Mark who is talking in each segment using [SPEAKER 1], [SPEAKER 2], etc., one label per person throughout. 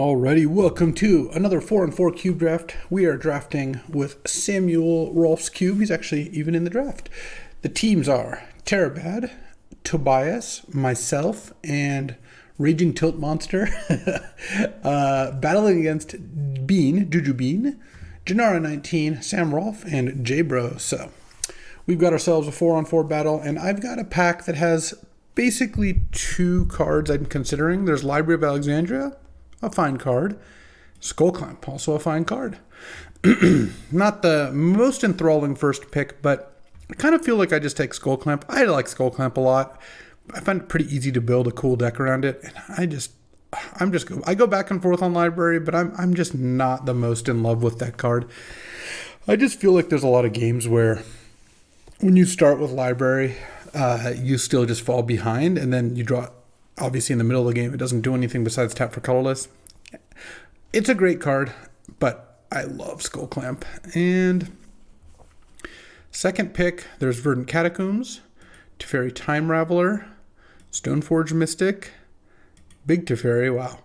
[SPEAKER 1] Alrighty, welcome to another 4-4 cube draft. We are drafting with Samuel Rolf's cube. He's actually even in the draft. The teams are Terabad, Tobias, myself, and Raging Tilt Monster. Battling against Bean, Juju Bean, Janara 19, Sam Rolf, and J-Bro. So we've got ourselves a 4-on-4 battle, and I've got a pack that has basically two cards I'm considering. There's Library of Alexandria, a fine card. Skullclamp, also a fine card. Not the most enthralling first pick, but I kind of feel like I just take Skullclamp. I like Skullclamp a lot. I find it pretty easy to build a cool deck around it, and I go back and forth on Library, but I'm just not the most in love with that card. I just feel like there's a lot of games where when you start with Library, you still just fall behind, and then you draw. Obviously, in the middle of the game, it doesn't do anything besides tap for colorless. It's a great card, but I love Skullclamp. And second pick, there's Verdant Catacombs, Teferi Time Raveler, Stoneforge Mystic, Big Teferi. Wow.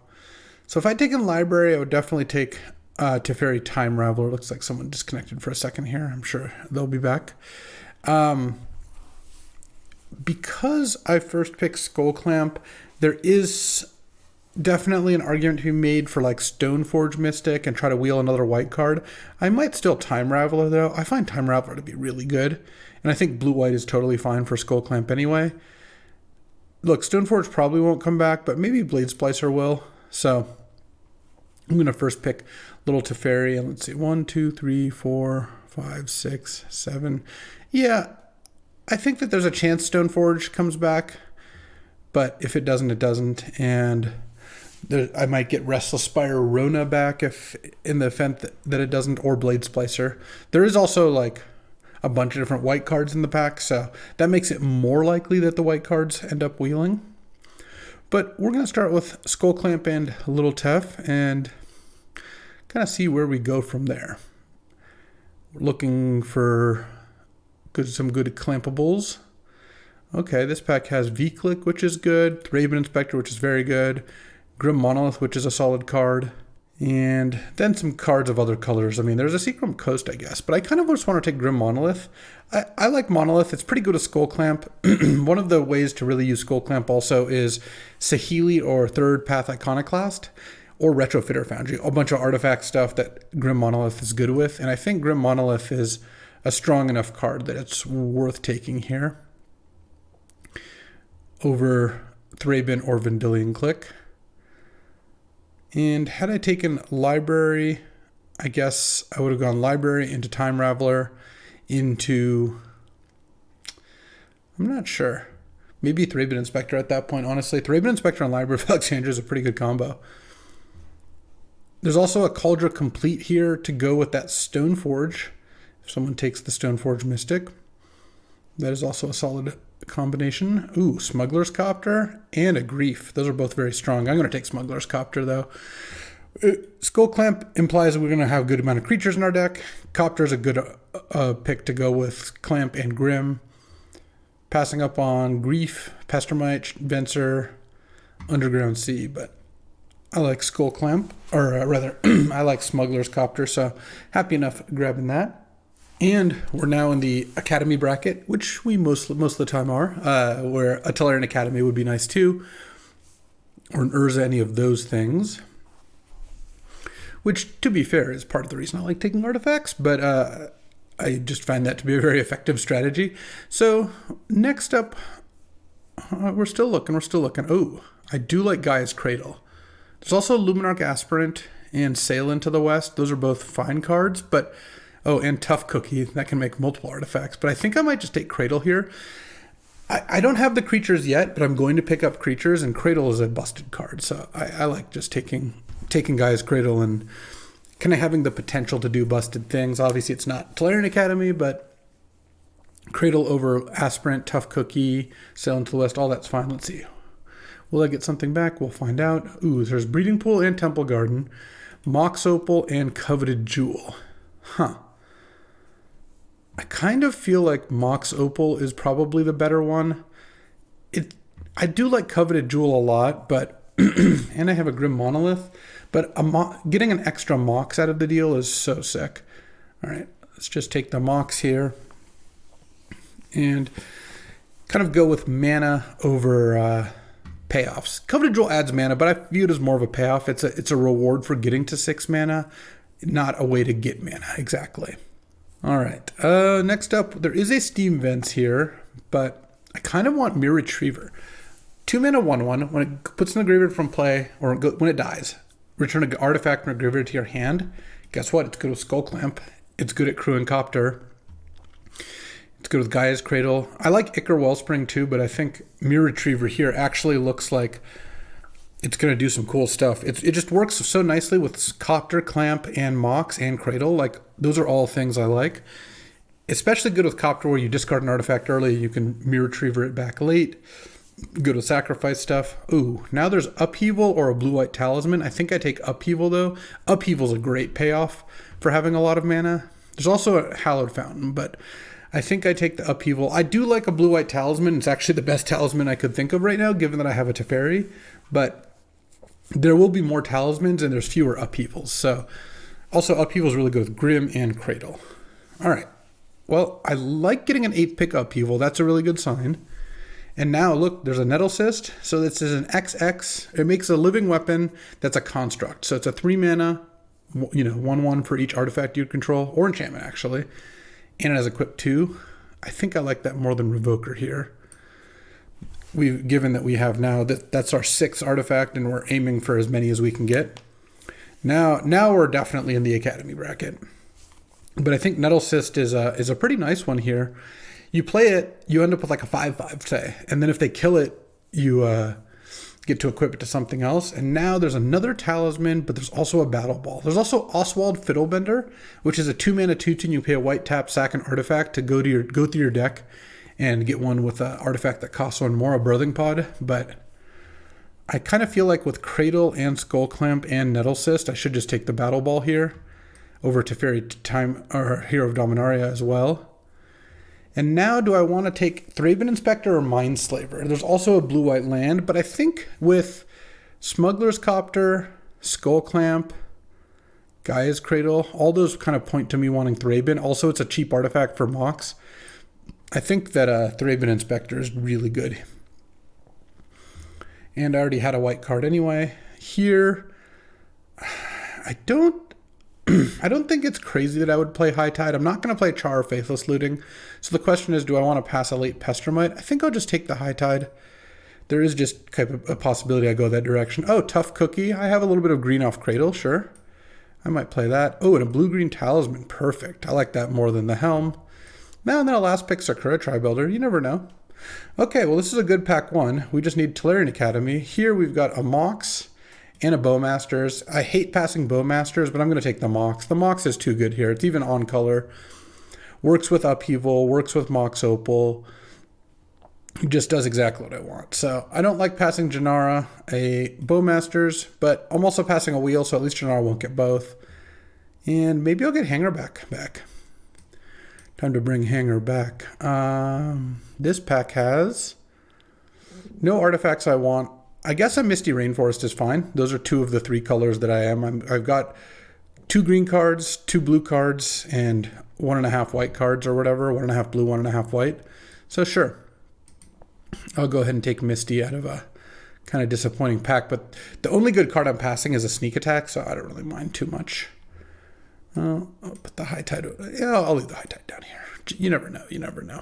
[SPEAKER 1] So if I'd taken Library, I would definitely take Teferi Time Raveler. Looks like someone disconnected for a second here. I'm sure they'll be back. Because I first picked Skullclamp, there is definitely an argument to be made for like Stoneforge Mystic and try to wheel another white card. I might still Time Raveler though. I find Time Raveler to be really good, and I think blue-white is totally fine for Skullclamp anyway. Look, Stoneforge probably won't come back, but maybe Blade Splicer will. So I'm going to first pick Little Teferi, and let's see, 1, 2, 3, 4, 5, 6, 7. Yeah, I think that there's a chance Stoneforge comes back, but if it doesn't, it doesn't. And I might get Restless Spire Rona back if in the event that it doesn't, or Blade Splicer. There is also like a bunch of different white cards in the pack, so that makes it more likely that the white cards end up wheeling. But we're going to start with Skullclamp and Little Tef and kind of see where we go from there. We're looking for some good clampables. Okay, this pack has V-Click, which is good, Thraben Inspector, which is very good, Grim Monolith, which is a solid card, and then some cards of other colors. I mean, there's a Seachrome Coast, I guess, but I kind of just want to take Grim Monolith. I like Monolith. It's pretty good with Skullclamp. One of the ways to really use Skullclamp also is Saheeli or Third Path Iconoclast or Retrofitter Foundry, a bunch of artifact stuff that Grim Monolith is good with, and I think Grim Monolith is a strong enough card that it's worth taking here over Thraben or Vendilion Click. And had I taken Library, I guess I would have gone Library into Time Raveler into, I'm not sure, maybe Thraben Inspector at that point, honestly. Thraben Inspector and Library of Alexandria is a pretty good combo. There's also a Cauldron Complete here to go with that Stoneforge. If someone takes the Stoneforge Mystic, that is also a solid combination. Ooh, Smuggler's Copter and a Grief. Those are both very strong. I'm going to take Smuggler's Copter, though. Skullclamp implies that we're going to have a good amount of creatures in our deck. Copter is a good pick to go with Clamp and Grim. Passing up on Grief, Pestermite, Venser, Underground Sea, but I like Skullclamp, or rather, I like Smuggler's Copter, so happy enough grabbing that. And we're now in the Academy bracket, which we most of the time are, where a Tellurian Academy would be nice too, or an Urza, any of those things. Which, to be fair, is part of the reason I like taking artifacts, but I just find that to be a very effective strategy. So next up, we're still looking. Oh, I do like Gaea's Cradle. There's also Luminarch Aspirant and Sailin to the west. Those are both fine cards, but oh, and Tough Cookie, that can make multiple artifacts. But I think I might just take Cradle here. I don't have the creatures yet, but I'm going to pick up creatures, and Cradle is a busted card. So I like just taking Gaea's Cradle and kind of having the potential to do busted things. Obviously, it's not Tellurian Academy, but Cradle over Aspirant, Tough Cookie, Sail into the West, all that's fine. Let's see. Will I get something back? We'll find out. Ooh, there's Breeding Pool and Temple Garden, Mox Opal, and Coveted Jewel. Huh. I kind of feel like Mox Opal is probably the better one. I do like Coveted Jewel a lot, but and I have a Grim Monolith, but getting an extra Mox out of the deal is so sick. All right, let's just take the Mox here and kind of go with mana over payoffs. Coveted Jewel adds mana, but I view it as more of a payoff. It's a reward for getting to 6 mana, not a way to get mana exactly. All right, next up, there is a Steam Vents here, but I kind of want Mere Retriever. 2 mana 1/1, when it puts in the graveyard from play, or when it dies, return an artifact from the graveyard to your hand. Guess what? It's good with Skullclamp. It's good at Crew and Copter. It's good with Gaea's Cradle. I like Ichor Wellspring too, but I think Mere Retriever here actually looks like it's going to do some cool stuff. It just works so nicely with Copter, Clamp, and Mox, and Cradle. Like, those are all things I like. Especially good with Copter, where you discard an artifact early, you can Mere Retriever it back late. Good with sacrifice stuff. Ooh, now there's Upheaval or a blue-white Talisman. I think I take Upheaval, though. Upheaval's a great payoff for having a lot of mana. There's also a Hallowed Fountain, but I think I take the Upheaval. I do like a blue-white Talisman. It's actually the best talisman I could think of right now, given that I have a Teferi. But there will be more talismans, and there's fewer Upheavals. So, also, Upheaval's really good with Grim and Cradle. All right. Well, I like getting an 8th pick Upheaval. That's a really good sign. And now, look, there's a Nettle Cyst. So this is an XX. It makes a living weapon that's a construct. So it's a 3 mana, 1/1 for each artifact you control, or enchantment, actually. And it has equip 2. I think I like that more than Revoker here. Given that we have now, that's our 6th artifact, and we're aiming for as many as we can get. Now we're definitely in the Academy bracket. But I think Nettle Cyst is a pretty nice one here. You play it, you end up with like a 5/5, say. And then if they kill it, you get to equip it to something else. And now there's another talisman, but there's also a battle ball. There's also Oswald Fiddlebender, which is a 2 mana 2/2. You pay a white tap, sack an artifact to go through your deck and get one with an artifact that costs 1 more, a Birthing Pod. But I kind of feel like with Cradle and Skullclamp and Nettle Cyst, I should just take the battle ball here over Teferi Time or Hero of Dominaria as well. And now, do I want to take Thraben Inspector or Mindslaver? There's also a blue-white land, but I think with Smuggler's Copter, Skullclamp, Gaea's Cradle, all those kind of point to me wanting Thraben. Also, it's a cheap artifact for Mox. I think that Thraben Inspector is really good. And I already had a white card anyway. Here, I don't think it's crazy that I would play High Tide. I'm not going to play Char or Faithless Looting. So the question is, do I want to pass a late Pestermite? I think I'll just take the High Tide. There is just kind of a possibility I go that direction. Oh, Tough Cookie. I have a little bit of green off Cradle, sure. I might play that. Oh, and a blue-green Talisman. Perfect. I like that more than the Helm. Now and then a last pick Sakura Tri-Builder. You never know. Okay, well, this is a good pack 1. We just need Tolarian Academy. Here we've got a Mox and a Bowmasters. I hate passing Bowmasters, but I'm going to take the Mox. The Mox is too good here. It's even on color. Works with Upheaval, works with Mox Opal. Just does exactly what I want. So I don't like passing Janara a Bowmasters, but I'm also passing a Wheel, so at least Janara won't get both. And maybe I'll get Hanger back. Time to bring Hanger back. This pack has no artifacts I want. I guess a Misty Rainforest is fine. Those are 2 of the 3 colors that I am. I've got 2 green cards, 2 blue cards, and 1.5 white cards or whatever. 1.5 blue, 1.5 white. So sure. I'll go ahead and take Misty out of a kind of disappointing pack. But the only good card I'm passing is a Sneak Attack, so I don't really mind too much. I'll put the High Tide. Yeah, I'll leave the High Tide down here. You never know.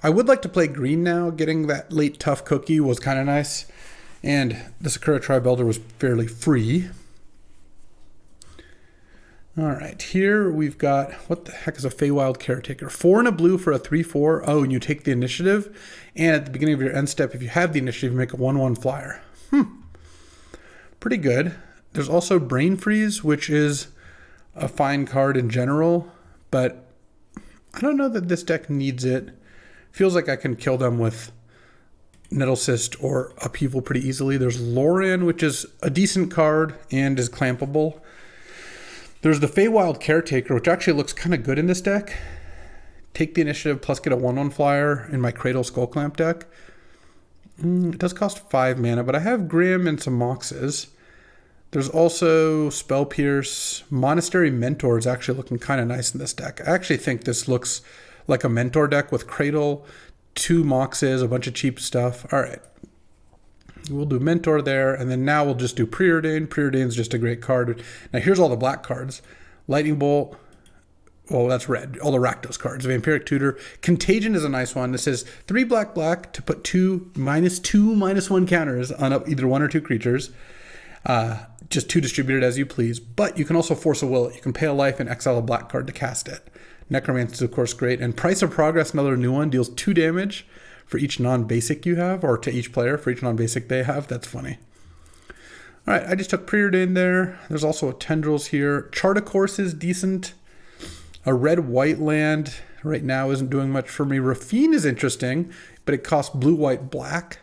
[SPEAKER 1] I would like to play green now. Getting that late Tough Cookie was kind of nice. And the Sakura Tri-Builder was fairly free. All right, here we've got, what the heck is a Feywild Caretaker? 4 and a blue for a 3/4. Oh, and you take the initiative. And at the beginning of your end step, if you have the initiative, you make a 1/1 flyer. Pretty good. There's also Brain Freeze, which is a fine card in general. But I don't know that this deck needs it. Feels like I can kill them with Nettle Cyst or Upheaval pretty easily. There's Loran, which is a decent card and is clampable. There's the Feywild Caretaker, which actually looks kind of good in this deck. Take the initiative plus get a 1/1 flyer in my Cradle Skullclamp deck. It does cost 5 mana, but I have Grim and some Moxes. There's also Spell Pierce. Monastery Mentor is actually looking kind of nice in this deck. I actually think this looks like a Mentor deck with Cradle, 2 Moxes, a bunch of cheap stuff. All right. We'll do Mentor there, and then now we'll just do Preordain. Preordain's just a great card. Now here's all the black cards. Lightning Bolt. Well, that's red. All the Rakdos cards. Vampiric Tutor. Contagion is a nice one. This is 3 black to put 2 -1 counters on up either 1 or 2 creatures. Just 2 distributed as you please. But you can also force a will it. You can pay a life and exile a black card to cast it. Necromancy is, of course, great. And Price of Progress, another new one, deals 2 damage for each non-basic you have, or to each player for each non-basic they have. That's funny. All right, I just took Preordain there. There's also a Tendrils here. Chart a Course is decent. A red-white land right now isn't doing much for me. Rafine is interesting, but it costs blue, white, black.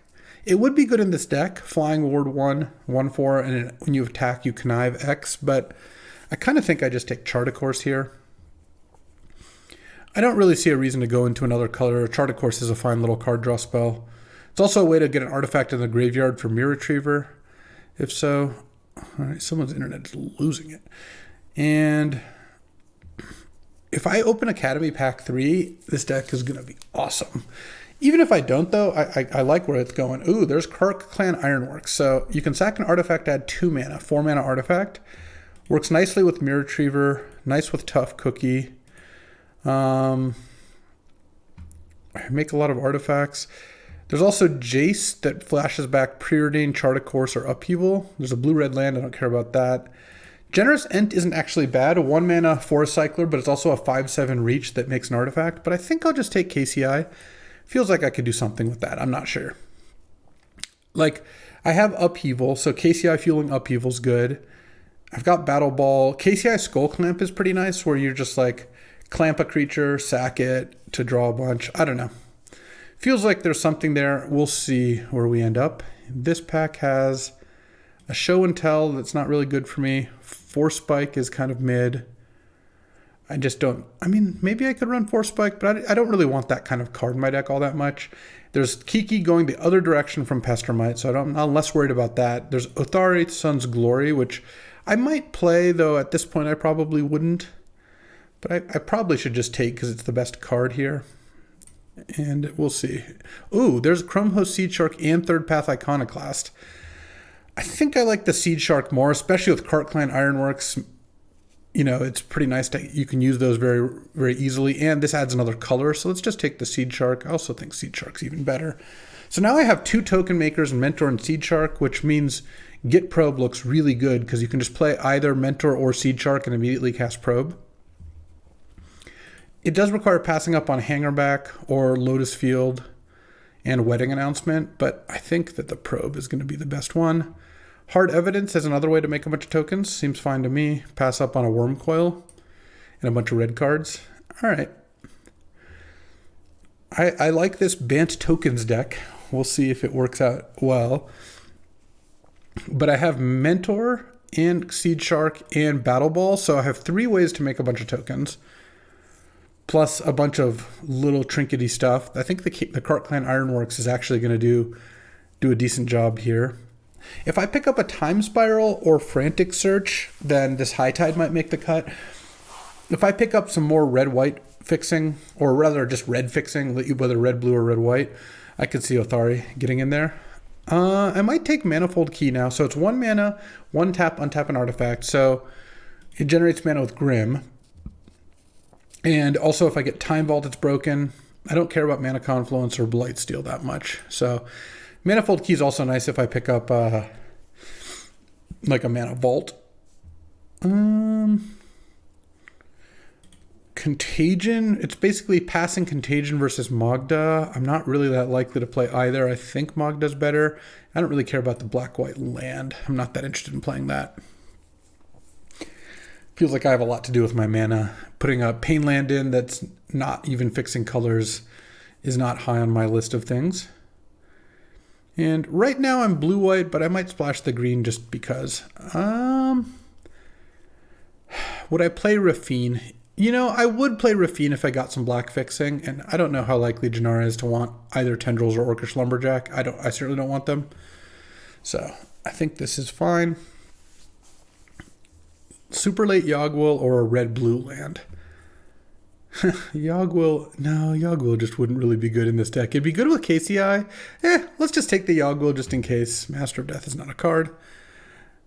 [SPEAKER 1] It would be good in this deck. Flying Ward 1, 1/4, and when you attack, you connive X, but I kind of think I just take Chart a Course here. I don't really see a reason to go into another color. Chart a Course is a fine little card draw spell. It's also a way to get an artifact in the graveyard for Mirror Retriever, if so. All right, someone's internet is losing it. And if I open Academy Pack 3, this deck is going to be awesome. Even if I don't, though, I like where it's going. Ooh, there's Kark Clan Ironworks. So you can sack an artifact, add 2 mana, 4 mana artifact. Works nicely with Mirror Retriever, nice with Tough Cookie. I make a lot of artifacts. There's also Jace that flashes back Preordain, Chart a Course, or Upheaval. There's a blue-red land. I don't care about that. Generous Ent isn't actually bad. A 1 mana Forest Cycler, but it's also a 5/7 reach that makes an artifact. But I think I'll just take KCI. Feels like I could do something with that. I'm not sure. Like, I have Upheaval, so KCI fueling Upheaval's good. I've got Battle Ball. KCI Skullclamp is pretty nice, where you're just like, clamp a creature, sack it to draw a bunch. I don't know. Feels like there's something there. We'll see where we end up. This pack has a Show and Tell that's not really good for me. Force Spike is kind of mid. I just don't... I mean, maybe I could run Force Spike, but I don't really want that kind of card in my deck all that much. There's Kiki going the other direction from Pestermite, so I'm less worried about that. There's Othari Sun's Glory, which I might play, though at this point I probably wouldn't. But I probably should just take because it's the best card here. And we'll see. Ooh, there's Chromhost Seed Shark and Third Path Iconoclast. I think I like the Seed Shark more, especially with Kark Clan Ironworks. You know, it's pretty nice that you can use those very, very easily. And this adds another color, so let's just take the Seed Shark. I also think Seed Shark's even better. So now I have 2 token makers, Mentor and Seed Shark, which means Git Probe looks really good because you can just play either Mentor or Seed Shark and immediately cast Probe. It does require passing up on Hangerback or Lotus Field and Wedding Announcement, but I think that the Probe is going to be the best one. Hard Evidence is another way to make a bunch of tokens. Seems fine to me. Pass up on a Worm Coil and a bunch of red cards. All right. I like this Bant Tokens deck. We'll see if it works out well. But I have Mentor and Seed Shark and Battle Ball, so I have 3 ways to make a bunch of tokens. Plus a bunch of little trinkety stuff. I think the Kark Clan Ironworks is actually going to do a decent job here. If I pick up a Time Spiral or Frantic Search, then this High Tide might make the cut. If I pick up some more red-white fixing, or rather just red fixing, whether red, blue, or red, white, I could see Othari getting in there. I might take Manifold Key now. So it's 1 mana, 1 tap, untap an artifact. So it generates mana with Grim. And also if I get Time Vault, it's broken. I don't care about Mana Confluence or Blightsteel that much. So Manifold Key is also nice if I pick up like a Mana Vault. Contagion, it's basically passing Contagion versus Magda. I'm not really that likely to play either. I think Magda's better. I don't really care about the black-white land. I'm not that interested in playing that. Feels like I have a lot to do with my mana. Putting a Pain land in that's not even fixing colors is not high on my list of things. And right now I'm blue-white, but I might splash the green just because. Would I play Rafine? You know, I would play Rafine if I got some black fixing, and I don't know how likely Janara is to want either Tendrils or Orcish Lumberjack. I certainly don't want them. So I think this is fine. Super late Yogg-Will or a red-blue land. Yogg-Will, no, Yogg-Will just wouldn't really be good in this deck. It'd be good with KCI. Let's just take the Yogg-Will just in case. Master of Death is not a card.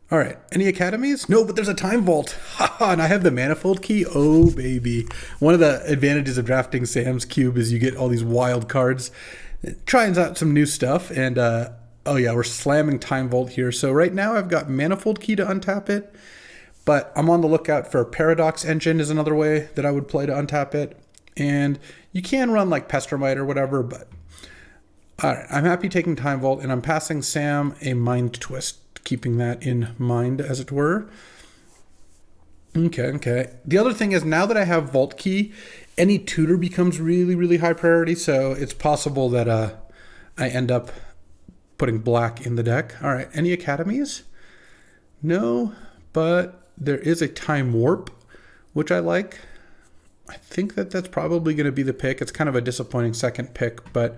[SPEAKER 1] All right, any academies? No, but there's a Time Vault. And I have the Manifold Key. Oh, baby. One of the advantages of drafting Sam's Cube is you get all these wild cards. Trying out some new stuff. And, oh yeah, we're slamming Time Vault here. So right now I've got Manifold Key to untap it. But I'm on the lookout for Paradox Engine is another way that I would play to untap it. And you can run like Pestermite or whatever, but all right, I'm happy taking Time Vault, and I'm passing Sam a Mind Twist, keeping that in mind, as it were. Okay. The other thing is, now that I have Vault Key, any tutor becomes really, really high priority, so it's possible that I end up putting black in the deck. All right, any academies? No, but there is a Time Warp, which I like. I think that's probably going to be the pick. It's kind of a disappointing second pick, but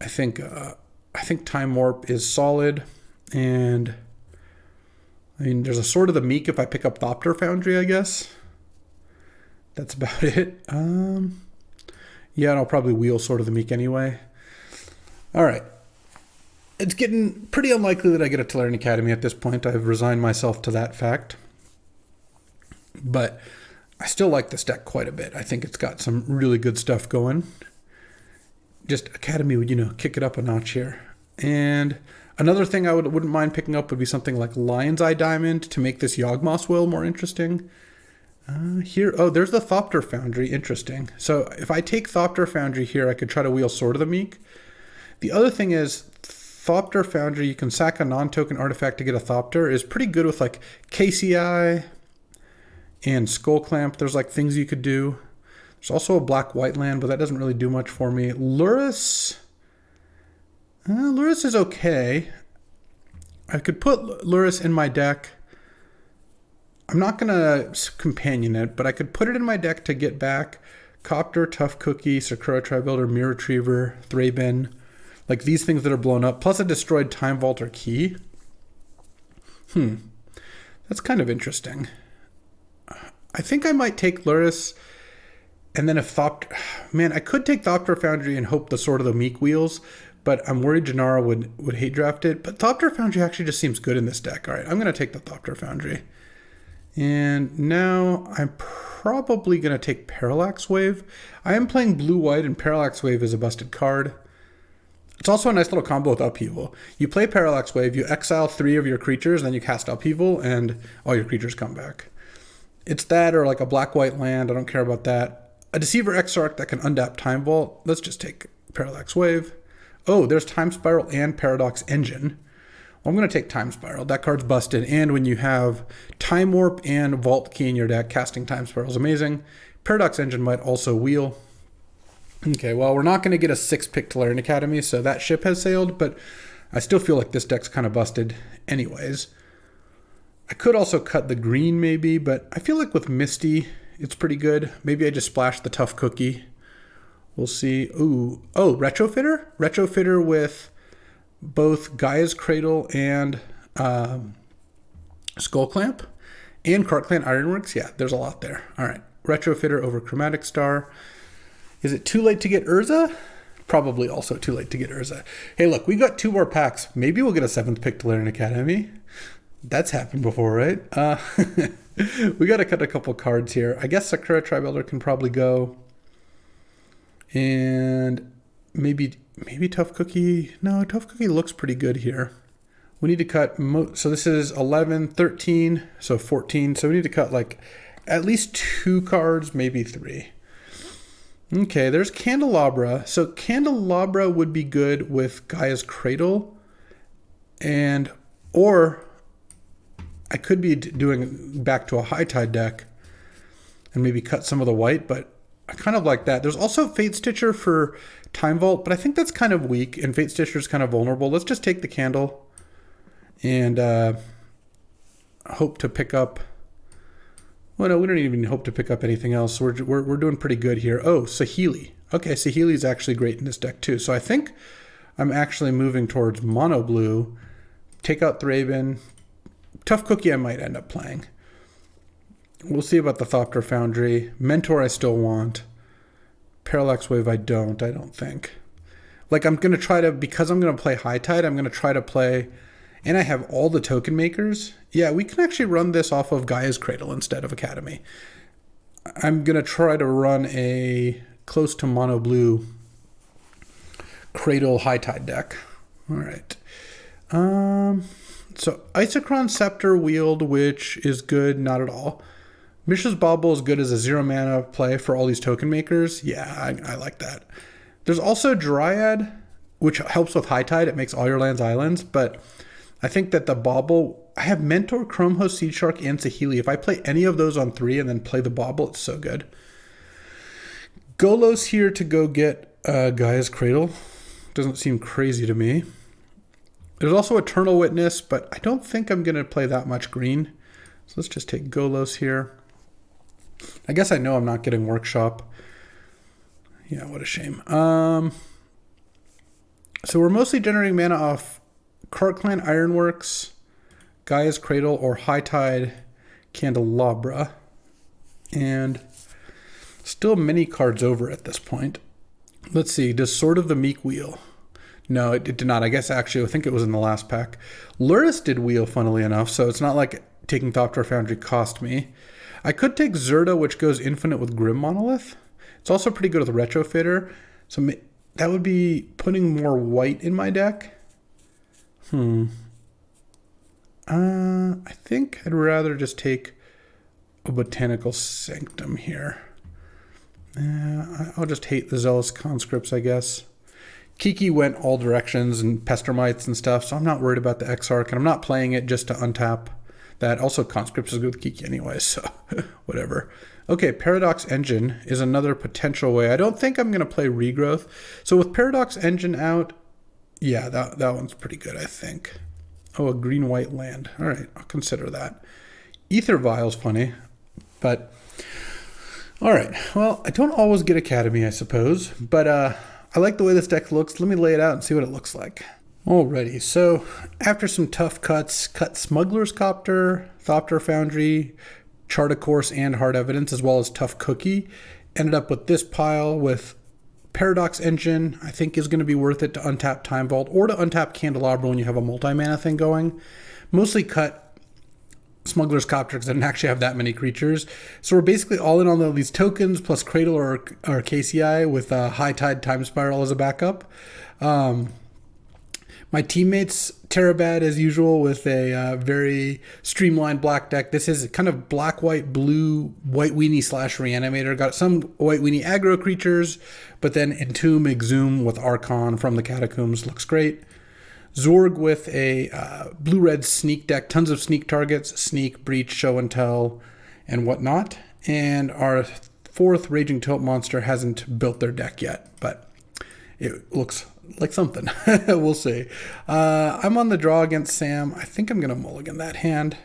[SPEAKER 1] I think Time Warp is solid. And I mean, there's a Sword of the Meek if I pick up Thopter Foundry, I guess. That's about it. Yeah, and I'll probably wheel Sword of the Meek anyway. All right. It's getting pretty unlikely that I get a Tolarian Academy at this point. I've resigned myself to that fact. But I still like this deck quite a bit. I think it's got some really good stuff going. Just Academy would, kick it up a notch here. And another thing I wouldn't mind picking up would be something like Lion's Eye Diamond to make this Yawgmoth's Will more interesting. There's the Thopter Foundry. Interesting. So if I take Thopter Foundry here, I could try to wheel Sword of the Meek. The other thing is, Thopter Foundry, you can sack a non-token artifact to get a Thopter, is pretty good with like KCI and Skullclamp. There's like things you could do. There's also a black-white land, but that doesn't really do much for me. Lurrus is okay. I could put Lurrus in my deck. I'm not going to companion it, but I could put it in my deck to get back Copter, Tough Cookie, Sakura Tri-Builder, Mirror Retriever, Thraben, like these things that are blown up, plus a destroyed Time Vault or Key. That's kind of interesting. I think I might take Lurrus, and then if Thopter... Man, I could take Thopter Foundry and hope the Sword of the Meek wheels, but I'm worried Janara would hate draft it. But Thopter Foundry actually just seems good in this deck. All right, I'm going to take the Thopter Foundry. And now I'm probably going to take Parallax Wave. I am playing blue-white, and Parallax Wave is a busted card. It's also a nice little combo with Upheaval. You play Parallax Wave, you exile 3 of your creatures, then you cast Upheaval, and all your creatures come back. It's that or like a black-white land. I don't care about that. A Deceiver Exarch that can undap Time Vault. Let's just take Parallax Wave. Oh, there's Time Spiral and Paradox Engine. Well, I'm going to take Time Spiral. That card's busted. And when you have Time Warp and Vault Key in your deck, casting Time Spiral is amazing. Paradox Engine might also wheel. Okay, well, we're not going to get a 6-pick Tolarian Academy, so that ship has sailed, but I still feel like this deck's kind of busted anyways. I could also cut the green maybe, but I feel like with Misty, it's pretty good. Maybe I just splash the Tough Cookie. We'll see. Oh, Retrofitter? Retrofitter with both Gaea's Cradle and Skullclamp and Cartclan Ironworks. Yeah, there's a lot there. All right, Retrofitter over Chromatic Star. Is it too late to get Urza? Probably also too late to get Urza. Hey, look, we got 2 more packs. Maybe we'll get a 7th pick Tolarian Academy. That's happened before, right? We got to cut a couple cards here. I guess Sakura Tri-Builder can probably go. And maybe Tough Cookie. No, Tough Cookie looks pretty good here. We need to cut, so this is 11, 13, so 14. So we need to cut like at least 2 cards, maybe 3. Okay, there's Candelabra. So Candelabra would be good with Gaea's Cradle. Or I could be doing back to a High Tide deck and maybe cut some of the white, but I kind of like that. There's also Fate Stitcher for Time Vault, but I think that's kind of weak, and Fate Stitcher is kind of vulnerable. Let's just take the candle and hope to pick up Well, no, we don't even hope to pick up anything else. We're doing pretty good here. Oh, Saheeli. Okay, Saheeli is actually great in this deck too. So I think I'm actually moving towards mono blue. Take out Thraben. Tough Cookie I might end up playing. We'll see about the Thopter Foundry. Mentor I still want. Parallax Wave I don't think. Like I'm going to try to, because I'm going to play High Tide, I'm going to try to play, and I have all the token makers. Yeah, we can actually run this off of Gaea's Cradle instead of Academy. I'm going to try to run a close to mono blue Cradle High Tide deck. All right. So Isochron Scepter Wield, which is good, not at all. Mishra's Bauble is good as a 0 mana play for all these token makers. Yeah, I like that. There's also Dryad, which helps with High Tide. It makes all your lands islands, but I think that the Bauble, I have Mentor, Chrome Host, Seed Shark, and Saheeli. If I play any of those on 3 and then play the Bauble, it's so good. Golos here to go get Gaea's Cradle. Doesn't seem crazy to me. There's also Eternal Witness, but I don't think I'm going to play that much green. So let's just take Golos here. I guess I know I'm not getting Workshop. Yeah, what a shame. So we're mostly generating mana off Clan Ironworks, Gaea's Cradle, or High Tide Candelabra. And still many cards over at this point. Let's see, does Sword of the Meek wheel? No, it did not. I guess actually, I think it was in the last pack. Luris did wheel, funnily enough, so it's not like taking Thopter Foundry cost me. I could take Zerda, which goes infinite with Grim Monolith. It's also pretty good with Retrofitter, so that would be putting more white in my deck. I think I'd rather just take a Botanical Sanctum here. I'll just hate the Zealous Conscripts, I guess. Kiki went all directions and Pestermites and stuff, so I'm not worried about the Exarch, and I'm not playing it just to untap that. Also, Conscripts is good with Kiki anyway, so whatever. Okay, Paradox Engine is another potential way. I don't think I'm going to play Regrowth. So with Paradox Engine out, yeah, that one's pretty good, I think. Oh, a green-white land. All right, I'll consider that. Ether Vial's funny, but all right. Well, I don't always get Academy, I suppose, but I like the way this deck looks. Let me lay it out and see what it looks like. Alrighty, so after some tough cuts, cut Smuggler's Copter, Thopter Foundry, Chart a Course, and Hard Evidence, as well as Tough Cookie. Ended up with this pile with Paradox Engine. I think is going to be worth it to untap Time Vault or to untap Candelabra when you have a multi-mana thing going. Mostly cut Smuggler's Copter because I didn't actually have that many creatures. So we're basically all in on these tokens plus Cradle or KCI with High Tide Time Spiral as a backup. My teammates, Terabad as usual with a very streamlined black deck. This is kind of black, white, blue, white weenie / reanimator. Got some white weenie aggro creatures, but then Entomb, Exhume with Archon from the Catacombs looks great. Zorg with a blue-red sneak deck, tons of sneak targets, sneak, breach, show and tell, and whatnot. And our fourth Raging Tilt monster hasn't built their deck yet, but it looks like something. We'll see. I'm on the draw against Sam. I think I'm going to mulligan that hand.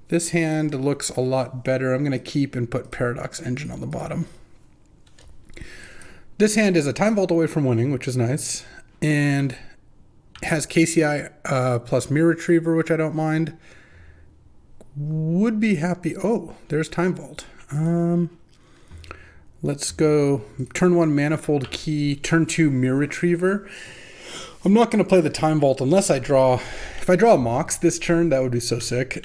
[SPEAKER 1] This hand looks a lot better. I'm going to keep and put Paradox Engine on the bottom. This hand is a Time Vault away from winning, which is nice. And has KCI plus Mirror Retriever, which I don't mind. Would be happy. Oh, there's Time Vault. Let's go turn 1 Manifold Key, turn 2 Mirror Retriever. I'm not going to play the Time Vault unless I draw. If I draw a Mox this turn, that would be so sick.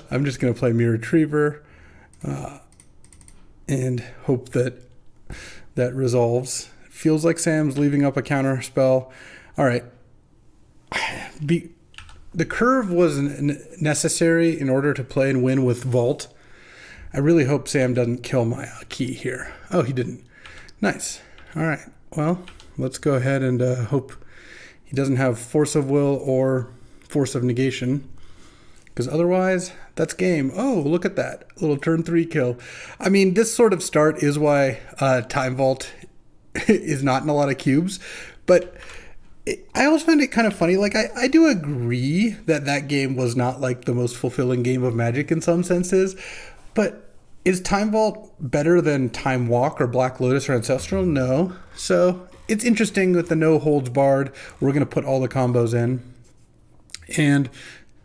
[SPEAKER 1] I'm just going to play Mirror Retriever and hope that that resolves. Feels like Sam's leaving up a counter spell. All right. The curve was necessary in order to play and win with Vault. I really hope Sam doesn't kill my key here. Oh, he didn't. Nice. All right. Well, let's go ahead and hope he doesn't have Force of Will or Force of Negation, because otherwise, that's game. Oh, look at that. Little turn 3 kill. I mean, this sort of start is why Time Vault is not in a lot of cubes, but I always find it kind of funny. Like, I do agree that that game was not like the most fulfilling game of Magic in some senses, but is Time Vault better than Time Walk or Black Lotus or Ancestral? No. So it's interesting with the no holds barred. We're going to put all the combos in, and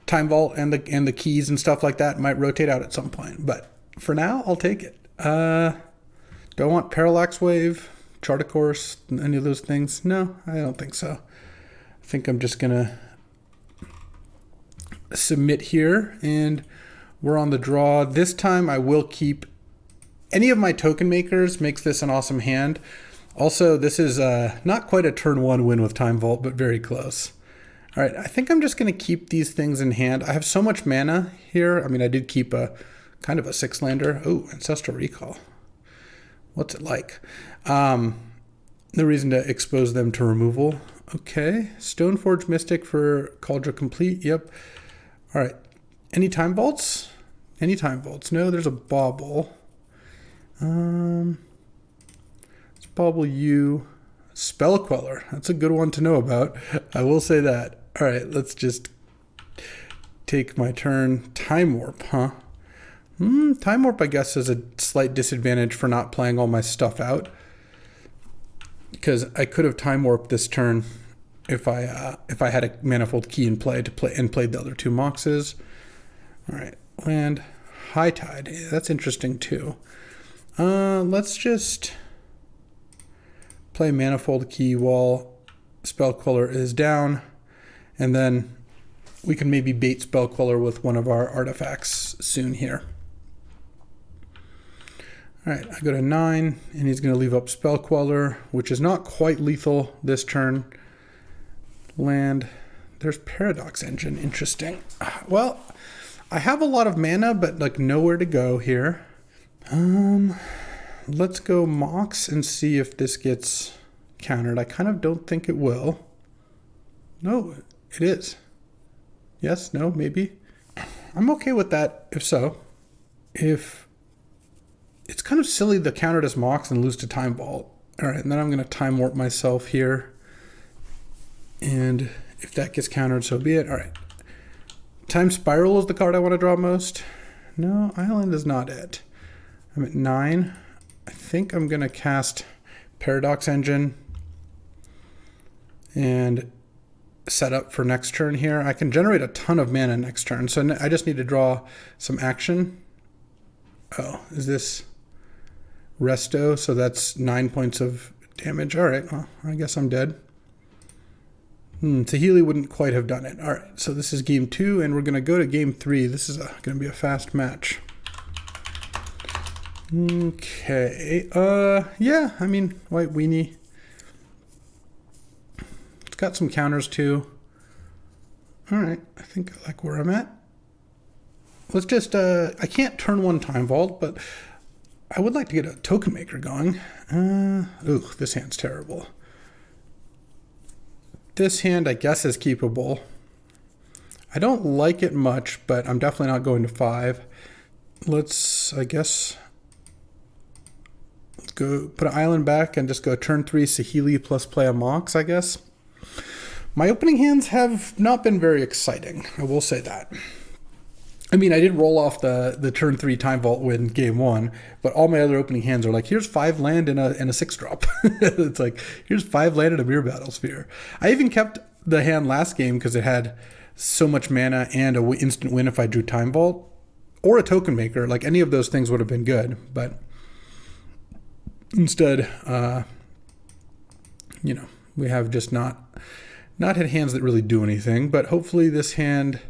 [SPEAKER 1] Time Vault and the keys and stuff like that might rotate out at some point. But for now, I'll take it. Do I want Parallax Wave, Chart a Course, any of those things? No, I don't think so. I think I'm just gonna submit here, and we're on the draw. This time I will keep any of my token makers. Makes this an awesome hand. Also, this is not quite a turn 1 win with Time Vault, but very close. All right, I think I'm just gonna keep these things in hand. I have so much mana here. I mean, I did keep a kind of a 6-lander. Oh, Ancestral Recall. What's it like? No reason to expose them to removal. Okay, Stoneforge Mystic for Cauldron Complete. Yep. All right. Any Time Vaults? Any Time Vaults? No, there's a Bauble. Let's Bauble you. Spell Queller. That's a good one to know about. I will say that. All right, let's just take my turn. Time Warp, huh? Time Warp, I guess, is a slight disadvantage for not playing all my stuff out, because I could have Time Warped this turn if I had a Manifold Key in play and played the other 2 Moxes. All right, land High Tide. Yeah, that's interesting too. Let's just play Manifold Key while Spell Queller is down, and then we can maybe bait Spell Queller with one of our artifacts soon here. All right, I go to 9, and he's going to leave up Spell Queller, which is not quite lethal this turn. Land. There's Paradox Engine. Interesting. Well, I have a lot of mana, but like nowhere to go here. Let's go Mox and see if this gets countered. I kind of don't think it will. No, it is. Yes, no, maybe. I'm okay with that if so. If it's kind of silly to counter this Mox and lose to Time Vault. All right, and then I'm going to Time Warp myself here. And if that gets countered, so be it. All right. Time Spiral is the card I want to draw most. No, Island is not it. I'm at 9. I think I'm going to cast Paradox Engine and set up for next turn here. I can generate a ton of mana next turn, so I just need to draw some action. Oh, is this Resto? So that's 9 points of damage. All right, well, I guess I'm dead. Tahili wouldn't quite have done it. All right, so this is game 2, and we're going to go to game 3. This is going to be a fast match. Okay. Yeah, I mean, White Weenie. It's got some counters, too. All right, I think I like where I'm at. Let's just, I can't turn 1 Time Vault, but I would like to get a token maker going. Ooh, this hand's terrible. This hand, I guess, is keepable. I don't like it much, but I'm definitely not going to 5. Let's, I guess, let's go put an island back and just go turn 3 Saheeli plus play a Mox, I guess. My opening hands have not been very exciting, I will say that. I mean, I did roll off the turn 3 Time Vault win game 1, but all my other opening hands are like, here's 5 land and a 6-drop. It's like, here's 5 land and a Mirror Battle Sphere. I even kept the hand last game because it had so much mana and a instant win if I drew Time Vault or a token maker. Like any of those things would have been good, but instead, you know, we have just not had hands that really do anything. But hopefully this hand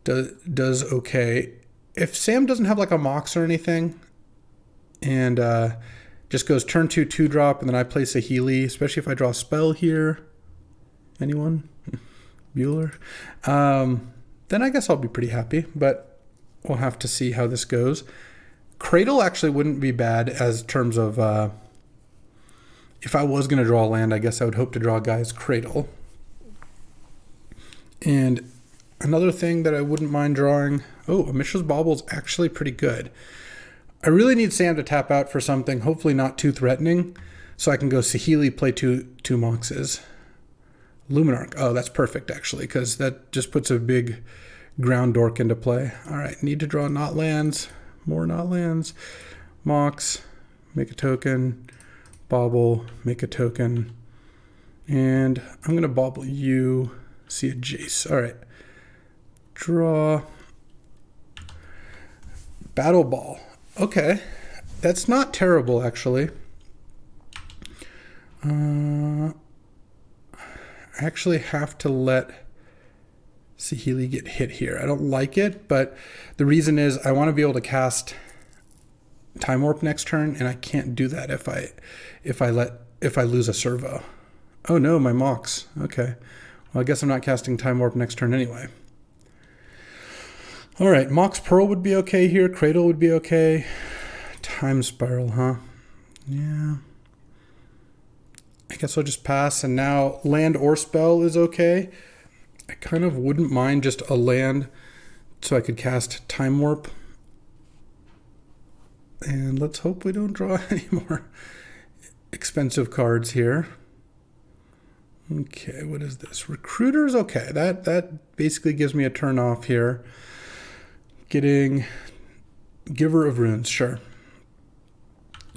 [SPEAKER 1] does okay. If Sam doesn't have like a Mox or anything and just goes turn 2 2-drop and then I play Saheeli, especially if I draw a spell here. Anyone? Bueller? Then I guess I'll be pretty happy, but we'll have to see how this goes. Cradle actually wouldn't be bad as terms of if I was going to draw a land, I guess I would hope to draw Gaia's Cradle. And another thing that I wouldn't mind drawing, Mishra's Bauble is actually pretty good. I really need Sam to tap out for something, hopefully not too threatening, so I can go Saheeli, play two Moxes. Luminarch. Oh, that's perfect, actually, because that just puts a big ground dork into play. All right, need to draw not lands. More not lands. Mox, make a token. Bobble, make a token. And I'm going to bobble you. See a Jace. All right. Draw. Battle Ball. Okay. That's not terrible, actually. I actually have to let Saheeli get hit here. I don't like it, but the reason is I want to be able to cast Time Warp next turn, and I can't do that if I lose a servo. Oh no, my Mox. Okay. Well, I guess I'm not casting Time Warp next turn anyway. All right, Mox Pearl would be okay here. Cradle would be okay. Time Spiral, huh? Yeah. I guess I'll just pass. And now land or spell is okay. I kind of wouldn't mind just a land so I could cast Time Warp. And let's hope we don't draw any more expensive cards here. Okay, what is this? Recruiter's okay. That basically gives me a turn off here. Getting Giver of Runes, sure.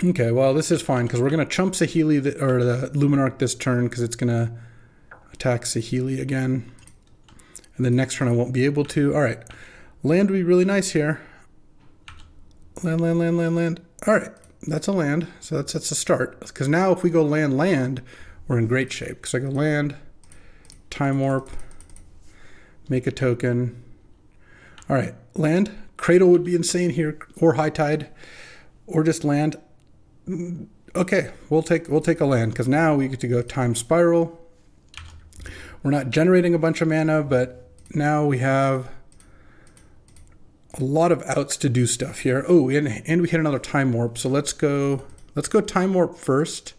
[SPEAKER 1] Okay, well, this is fine because we're going to chump Saheeli or the Luminarch this turn because it's going to attack Saheeli again. And then next turn I won't be able to. All right, land would be really nice here. Land. All right, that's a land. So that's a start. Because now if we go land, we're in great shape. Because I go land, Time Warp, make a token. All right, land. Cradle would be insane here, or High Tide, or just land. Okay, we'll take a land because now we get to go Time Spiral. We're not generating a bunch of mana, but now we have a lot of outs to do stuff here. Oh, and we hit another Time Warp. So let's go Time Warp first,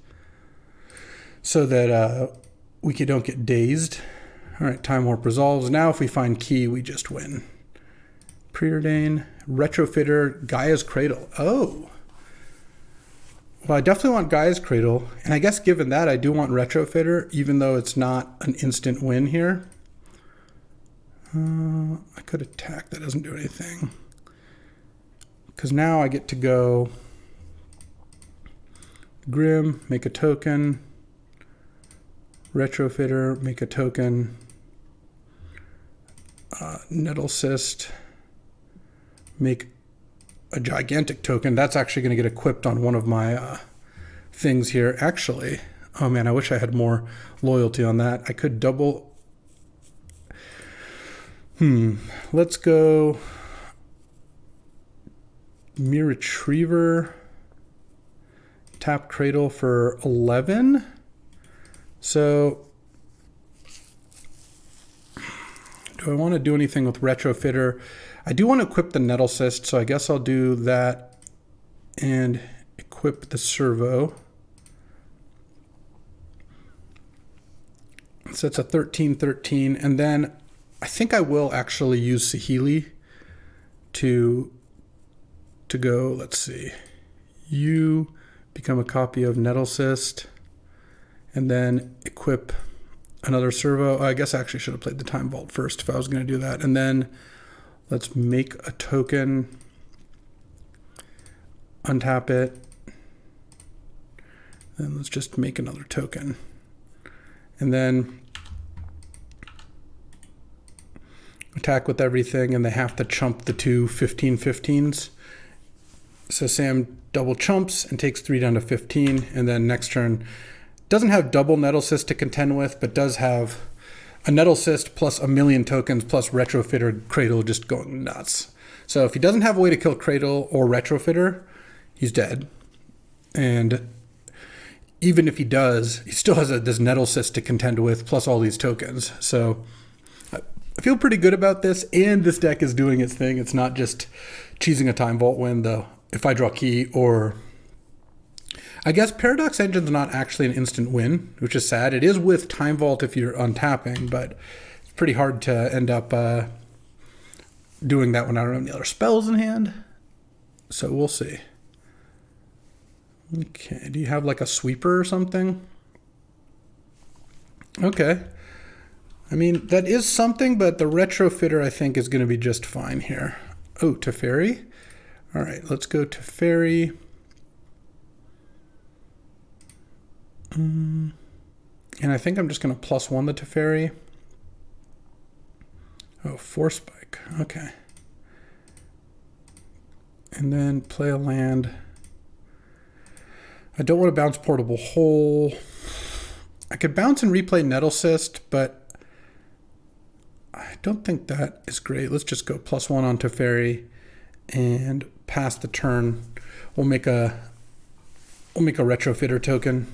[SPEAKER 1] so that we don't get dazed. All right, Time Warp resolves. Now if we find Key, we just win. Preordain, Retrofitter, Gaea's Cradle. Oh. Well, I definitely want Gaea's Cradle. And I guess given that, I do want Retrofitter, even though it's not an instant win here. I could attack. That doesn't do anything. Because now I get to go Grim, make a token. Retrofitter, make a token. Nettle Cyst, make a gigantic token. That's actually going to get equipped on one of my things here. Actually, oh man, I wish I had more loyalty on that. I could double. Let's go Mere Retriever, tap Cradle for 11. So do I want to do anything with Retrofitter? I do want to equip the Nettle Cyst, so I guess I'll do that and equip the Servo. So it's a 13-13, and then I think I will actually use Saheeli to go, let's see, you become a copy of Nettle Cyst, and then equip another Servo. I guess I actually should have played the Time Vault first if I was going to do that. And then let's make a token, untap it, and let's just make another token. And then attack with everything, and they have to chump the two 15/15s. So Sam double chumps and takes 3 down to 15, and then next turn doesn't have double Nettle Cyst to contend with, but does have a Nettle Cyst plus a million tokens plus Retrofitter Cradle just going nuts. So if he doesn't have a way to kill Cradle or Retrofitter, he's dead. And even if he does, he still has this Nettle Cyst to contend with plus all these tokens. So I feel pretty good about this, and this deck is doing its thing. It's not just cheesing a Time Vault win, though. If I draw Key, or I guess Paradox Engine's not actually an instant win, which is sad. It is with Time Vault if you're untapping, but it's pretty hard to end up doing that when I don't have any other spells in hand. So we'll see. Okay, do you have like a sweeper or something? Okay. I mean, that is something, but the retrofitter, I think, is going to be just fine here. Oh, Teferi. All right, let's go Teferi. And I think I'm just going to +1 the Teferi. Oh, 4 spike. Okay. And then play a land. I don't want to bounce Portable Hole. I could bounce and replay Nettle Cyst, but I don't think that is great. Let's just go +1 on Teferi and pass the turn. We'll make a retrofitter token.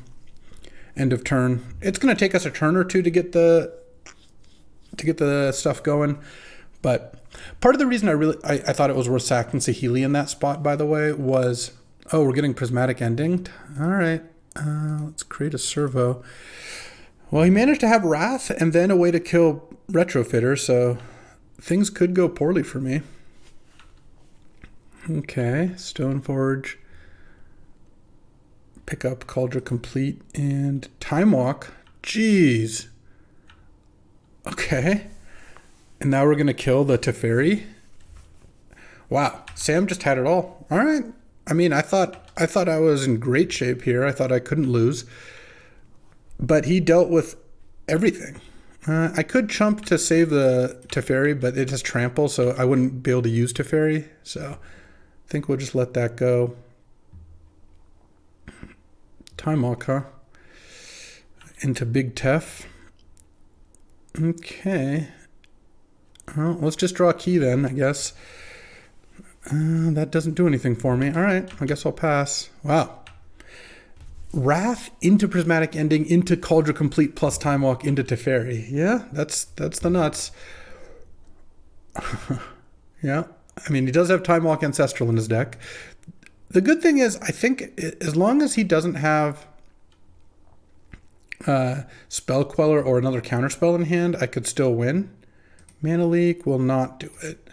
[SPEAKER 1] End of turn. It's going to take us a turn or two to get the stuff going, but part of the reason I thought it was worth sacking Saheeli in that spot, by the way, was we're getting Prismatic Ending. All right, let's create a servo. Well, he managed to have Wrath and then a way to kill Retrofitter, so things could go poorly for me. Okay, Stoneforge. Pick up Cauldron Complete and Time Walk. Jeez. Okay. And now we're going to kill the Teferi. Wow. Sam just had it all. All right. I mean, I thought I was in great shape here. I thought I couldn't lose. But he dealt with everything. I could chump to save the Teferi, but it has trample, so I wouldn't be able to use Teferi. So I think we'll just let that go. Time Walk, huh? Into Big Tef. Okay. Well, let's just draw a key then, I guess. That doesn't do anything for me. All right, I guess I'll pass. Wow. Wrath into Prismatic Ending into Cauldron Complete plus Time Walk into Teferi. Yeah, that's the nuts. Yeah, I mean, he does have Time Walk Ancestral in his deck. The good thing is, I think as long as he doesn't have Spell Queller or another counterspell in hand, I could still win. Mana Leak will not do it.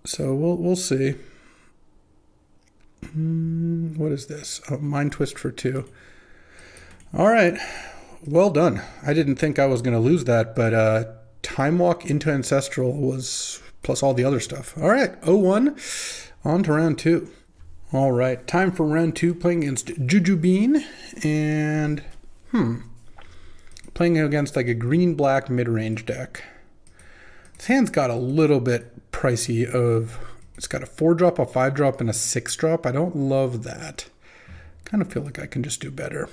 [SPEAKER 1] So we'll see. What is this? Oh, Mind Twist for 2. All right. Well done. I didn't think I was going to lose that, but Time Walk into Ancestral was plus all the other stuff. All right. 0-1. On to round 2. All right. Time for round 2, playing against Jujubin and playing against like a green-black mid-range deck. This hand's got a little bit pricey of... It's got a 4-drop, a 5-drop, and a 6-drop. I don't love that. Kind of feel like I can just do better.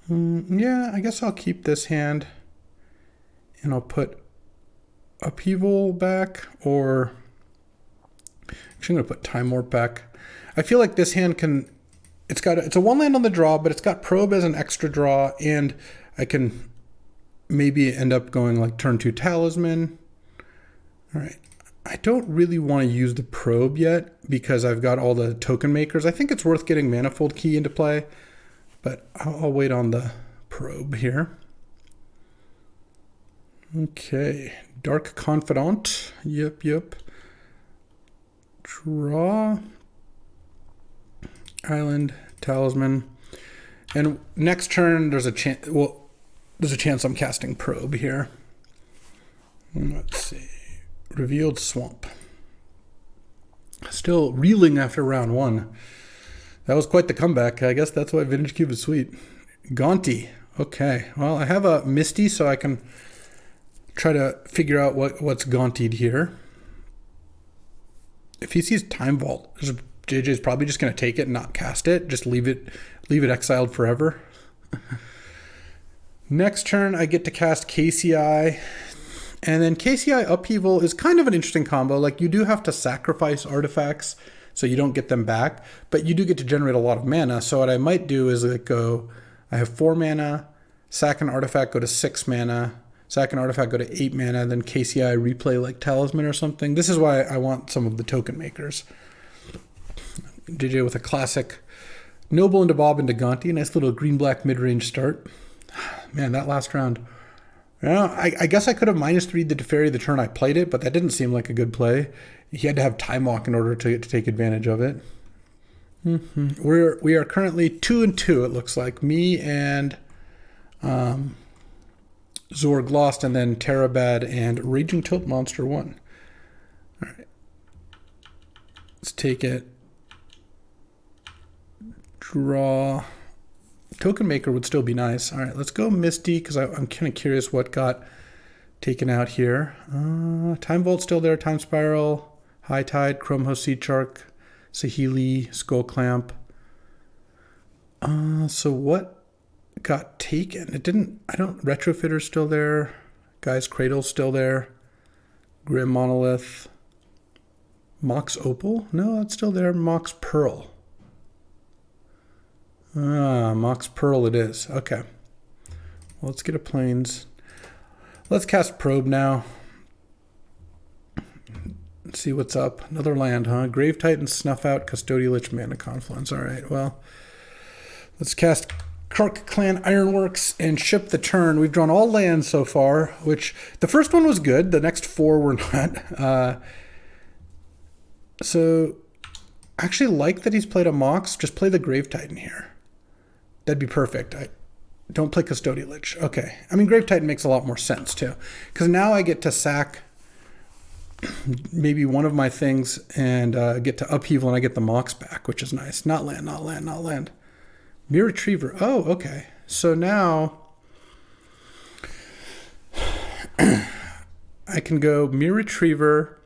[SPEAKER 1] Yeah, I guess I'll keep this hand. And I'll put Upheaval back, or... Actually, I'm going to put Time Warp back. I feel like this hand can... It's a 1 land on the draw, but it's got Probe as an extra draw, and I can maybe end up going like turn 2 Talisman. All right. I don't really want to use the Probe yet because I've got all the token makers. I think it's worth getting Manifold Key into play, but I'll wait on the Probe here. Okay, Dark Confidant. Yep. Draw. Island, Talisman. And next turn, there's a chance. Well, there's a chance I'm casting Probe here. Let's see. Revealed Swamp. Still reeling after round 1. That was quite the comeback. I guess that's why Vintage Cube is sweet. Gaunty. Okay. Well, I have a Misty, so I can try to figure out what's Gauntied here. If he sees Time Vault, JJ's probably just going to take it and not cast it. Just leave it exiled forever. Next turn, I get to cast KCI. And then KCI Upheaval is kind of an interesting combo. Like, you do have to sacrifice artifacts so you don't get them back, but you do get to generate a lot of mana. So what I might do is like I have 4 mana, sack an artifact, go to 6 mana, sack an artifact, go to 8 mana, then KCI replay like Talisman or something. This is why I want some of the token makers. JJ with a classic Noble into Bob into Gaunty. Nice little green-black mid-range start. Man, that last round... Yeah, I guess I could have -3'd the Teferi the turn I played it, but that didn't seem like a good play. He had to have Time Walk in order to take advantage of it. We are currently 2-2, it looks like. Me and Zorg lost, and then Terabad and Raging Tilt Monster won. All right. Let's take it. Draw. Token Maker would still be nice. All right, let's go Misty, because I'm kind of curious what got taken out here. Time Vault's still there. Time Spiral, High Tide, Chrome Host, Seed Shark, Saheeli, Skullclamp. So what got taken? Retrofitter's still there. Guy's Cradle's still there. Grim Monolith. Mox Opal? No, that's still there. Mox Pearl. Mox Pearl it is. Okay. Well, let's get a Plains. Let's cast Probe now. Let's see what's up. Another land, huh? Grave Titan, Snuff Out, Custodial Lich, Mana Confluence. All right, well, let's cast Kark Clan Ironworks and ship the turn. We've drawn all lands so far, which the first one was good. The next 4 were not. So I actually like that he's played a Mox. Just play the Grave Titan here. That'd be perfect. I don't play Custodial Lich. Okay. I mean, Grave Titan makes a lot more sense, too. Because now I get to sack maybe one of my things and get to Upheaval, and I get the Mox back, which is nice. Not land, not land, not land. Mere Retriever. Oh, okay. So now I can go Mere Retriever,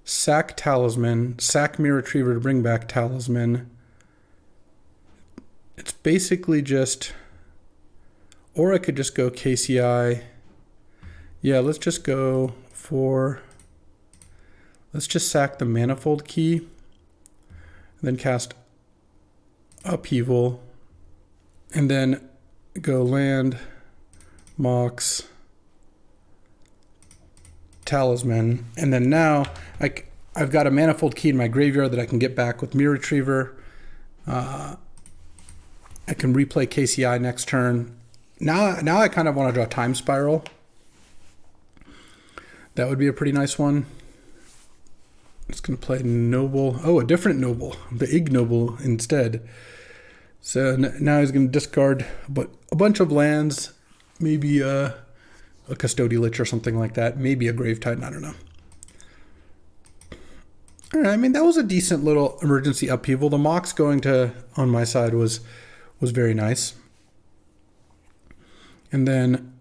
[SPEAKER 1] sack Talisman, sack Mere Retriever to bring back Talisman. It's basically just, or I could just go KCI. Yeah, let's just go for, let's just sack the Manifold Key, and then cast Upheaval, and then go land, Mox, Talisman, and then now I've got a Manifold Key in my graveyard that I can get back with Mere Retriever. I can replay KCI next turn. Now I kind of want to draw Time Spiral. That would be a pretty nice one. It's going to play Noble. Oh, a different Noble. The Ignoble instead. So now he's going to discard a bunch of lands. Maybe a Custodial Lich or something like that. Maybe a Grave Titan. I don't know. All right. I mean, that was a decent little emergency upheaval. The Mox going to on my side was very nice. And then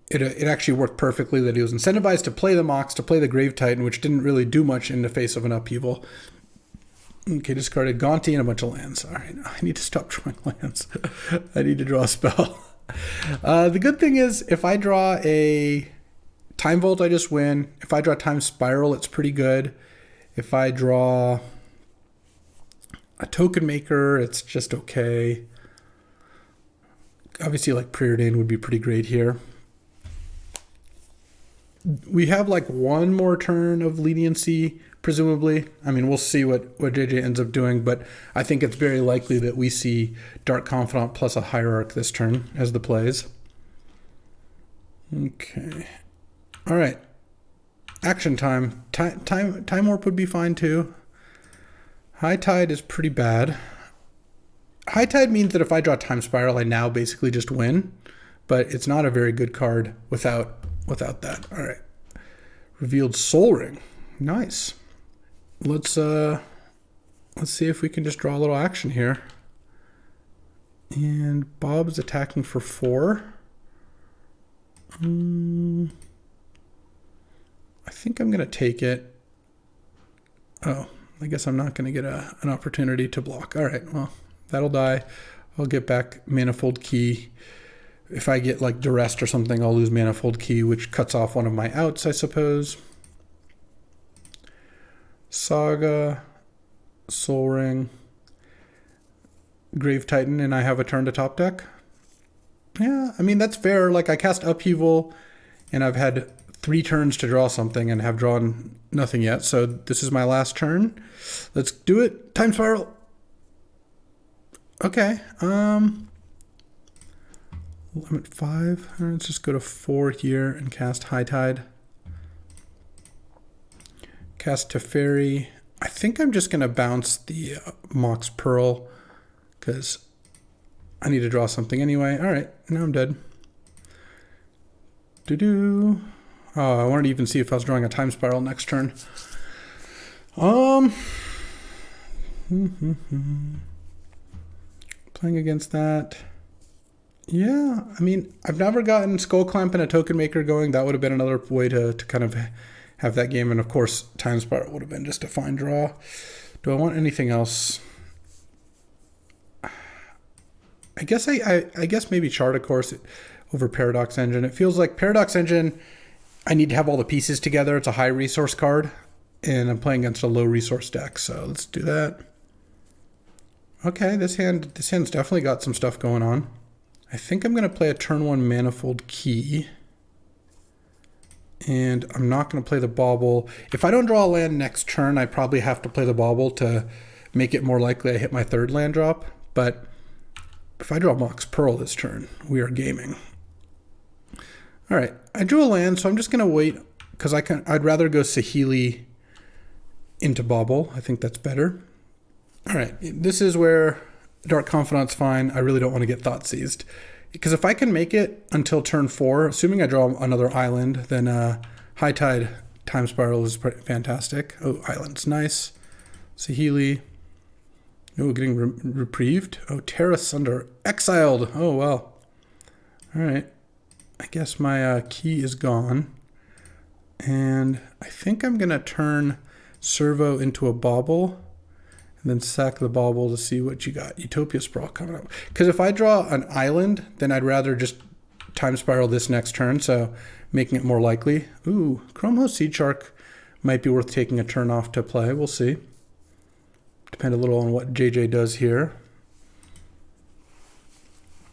[SPEAKER 1] it actually worked perfectly that he was incentivized to play the Mox, to play the Grave Titan, which didn't really do much in the face of an upheaval. Okay, discarded Gaunty and a bunch of lands. All right, I need to stop drawing lands. I need to draw a spell. The good thing is, if I draw a Time Vault, I just win. If I draw Time Spiral, it's pretty good. If I draw a Token Maker, it's just okay. Obviously, like Preordain would be pretty great here. We have like one more turn of leniency, presumably. I mean, we'll see what JJ ends up doing, but I think it's very likely that we see Dark Confidant plus a Hierarch this turn as the plays. Okay. All right. Action time. Time Warp would be fine too. High Tide is pretty bad. High Tide means that if I draw Time Spiral, I now basically just win, but it's not a very good card without that. All right. Revealed Soul Ring. Nice. Let's see if we can just draw a little action here. And Bob's attacking for 4. I think I'm going to take it. Oh, I guess I'm not going to get an opportunity to block. All right, well, that'll die. I'll get back Manifold Key. If I get like Duress or something, I'll lose Manifold Key, which cuts off one of my outs, I suppose. Saga, Soul Ring, Grave Titan, and I have a turn to top deck. Yeah, I mean, that's fair. Like, I cast Upheaval, and I've had 3 turns to draw something and have drawn nothing yet. So this is my last turn. Let's do it. Time Spiral. Okay. I'm at 5. Let's just go to 4 here and cast High Tide. Cast Teferi. I think I'm just going to bounce the Mox Pearl because I need to draw something anyway. All right, now I'm dead. Oh, I wanted to even see if I was drawing a time spiral next turn. Playing against that. Yeah, I mean, I've never gotten Skullclamp and a token maker going. That would have been another way to kind of have that game. And of course, time spiral would have been just a fine draw. Do I want anything else? I guess I guess maybe Chart, of course, over Paradox Engine. It feels like Paradox Engine, I need to have all the pieces together. It's a high resource card, and I'm playing against a low resource deck, so let's do that. Okay, this hand's definitely got some stuff going on. I think I'm going to play a turn 1 Manifold Key, and I'm not going to play the Bauble. If I don't draw a land next turn, I probably have to play the Bauble to make it more likely I hit my 3rd land drop, but if I draw Mox Pearl this turn, we are gaming. All right, I drew a land, so I'm just going to wait because I'd rather go Saheeli into Bauble. I think that's better. All right, this is where Dark Confidant's fine. I really don't want to get Thought Seized because if I can make it until turn 4, assuming I draw another island, then High Tide Time Spiral is fantastic. Oh, island's nice. Saheeli. Oh, getting reprieved. Oh, Terra Sunder. Exiled. Oh, well. All right. I guess my key is gone. And I think I'm going to turn Servo into a Bauble and then sack the Bauble to see what you got. Utopia Sprawl coming up. Because if I draw an island, then I'd rather just Time Spiral this next turn, so making it more likely. Ooh, Chrome Host Seed Shark might be worth taking a turn off to play. We'll see. Depend a little on what JJ does here.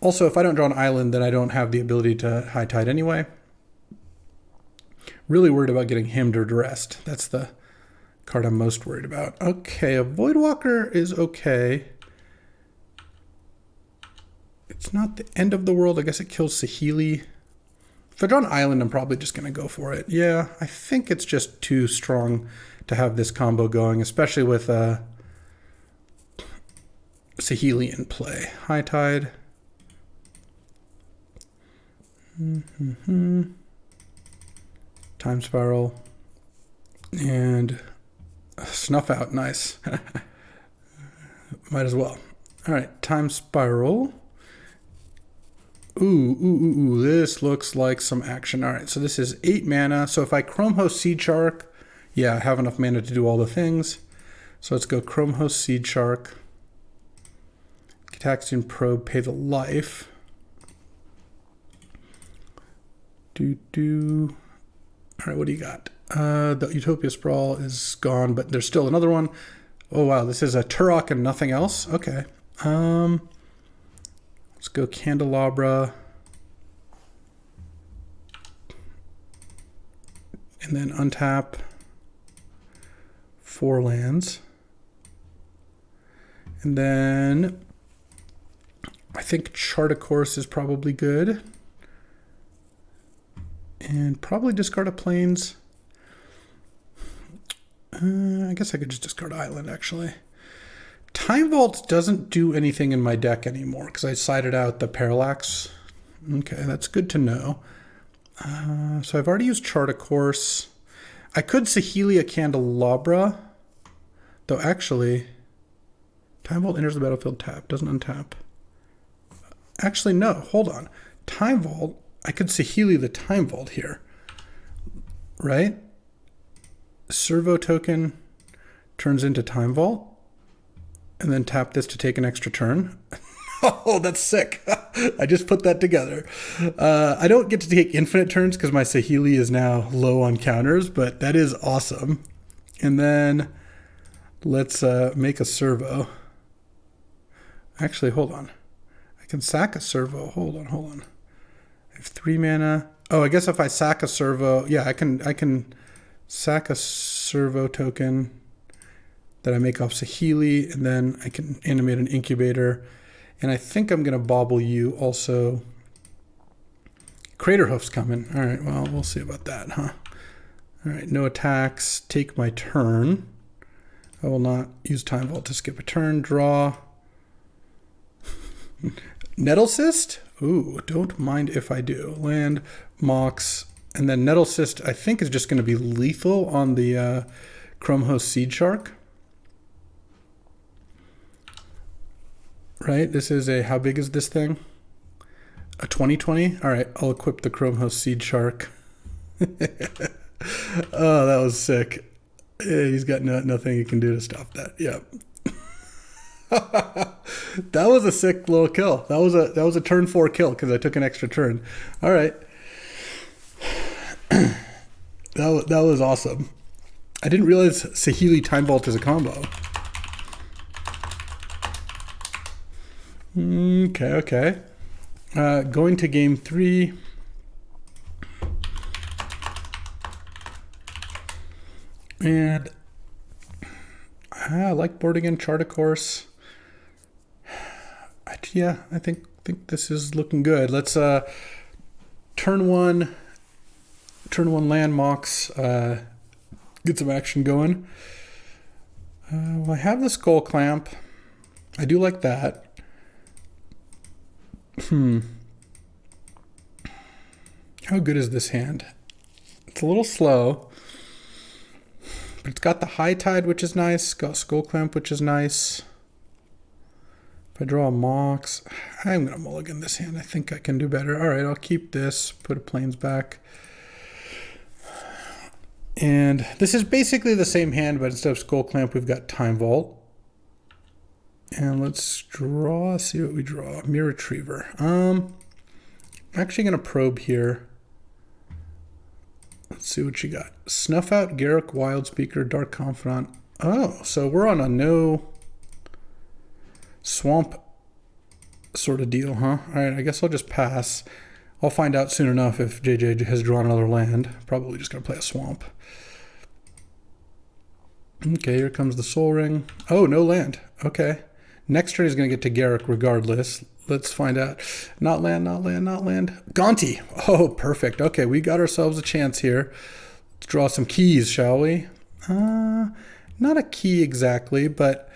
[SPEAKER 1] Also, if I don't draw an island, then I don't have the ability to High Tide anyway. Really worried about getting him to rest. That's the card I'm most worried about. Okay, a Voidwalker is okay. It's not the end of the world. I guess it kills Saheeli. If I draw an island, I'm probably just going to go for it. Yeah, I think it's just too strong to have this combo going, especially with Saheeli in play. High Tide. Time Spiral. And Snuff Out. Nice. Might as well. All right, Time Spiral. Ooh, this looks like some action. All right, so this is 8 mana. So if I Chrome Host Seed Shark, yeah, I have enough mana to do all the things. So let's go Chrome Host Seed Shark. Cataxian Probe, pay the life. All right, what do you got? The Utopia Sprawl is gone, but there's still another one. Oh, wow, this is a Turok and nothing else? Okay. Let's go Candelabra. And then untap 4 lands. And then I think Chart a Course is probably good. And probably discard a Plains. I guess I could just discard Island, actually. Time Vault doesn't do anything in my deck anymore because I sided out the Parallax. Okay, that's good to know. So I've already used Chart a Course. I could Saheeli a Candelabra, though actually, Time Vault enters the battlefield tap, doesn't untap. Actually, no, hold on. Time Vault, I could Saheeli the Time Vault here, right? Servo token turns into Time Vault, and then tap this to take an extra turn. Oh, that's sick. I just put that together. I don't get to take infinite turns because my Saheeli is now low on counters, but that is awesome. And then let's make a Servo. Actually, hold on. I can sack a Servo. Hold on. I have 3 mana. Oh, I guess if I sack a Servo, yeah, I can sack a Servo token that I make off Saheeli, and then I can animate an Incubator. And I think I'm going to Bauble you also. Craterhoof's coming. All right, well, we'll see about that, huh? All right, no attacks. Take my turn. I will not use Time Vault to skip a turn. Draw. Nettle Cyst? Ooh, don't mind if I do. Land, Mox, and then Nettle Cyst I think is just going to be lethal on the Chrome Host Seed Shark. Right, this is a, how big is this thing? A 2020? All right, I'll equip the Chrome Host Seed Shark. Oh, that was sick. Yeah, he's got nothing he can do to stop that. Yep. That was a sick little kill. That was a turn 4 kill because I took an extra turn. All right. That was awesome. I didn't realize Saheeli Time Vault is a combo. Okay. Going to game 3. And I like board again, chart a course. Yeah, I think this is looking good. Let's turn one land Mox, get some action going. Well, I have the Skullclamp. I do like that. How good is this hand? It's a little slow, but it's got the High Tide, which is nice. Got Skullclamp, which is nice. If I draw a Mox, I'm going to mulligan this hand. I think I can do better. All right, I'll keep this, put a Plains back. And this is basically the same hand, but instead of Skullclamp, we've got Time Vault. And let's draw, see what we draw. Mirror Retriever. I'm actually going to probe here. Let's see what you got. Snuff Out, Garruk, Wild Speaker, Dark Confidant. Oh, so we're on a no swamp sort of deal, huh? All right, I guess I'll just pass. I'll find out soon enough if JJ has drawn another land. Probably just going to play a swamp. Okay, here comes the Soul Ring. Oh, no land. Okay. Next turn he's going to get to Garruk regardless. Let's find out. Not land. Gonti. Oh, perfect. Okay, we got ourselves a chance here. Let's draw some keys, shall we? Not a key exactly, but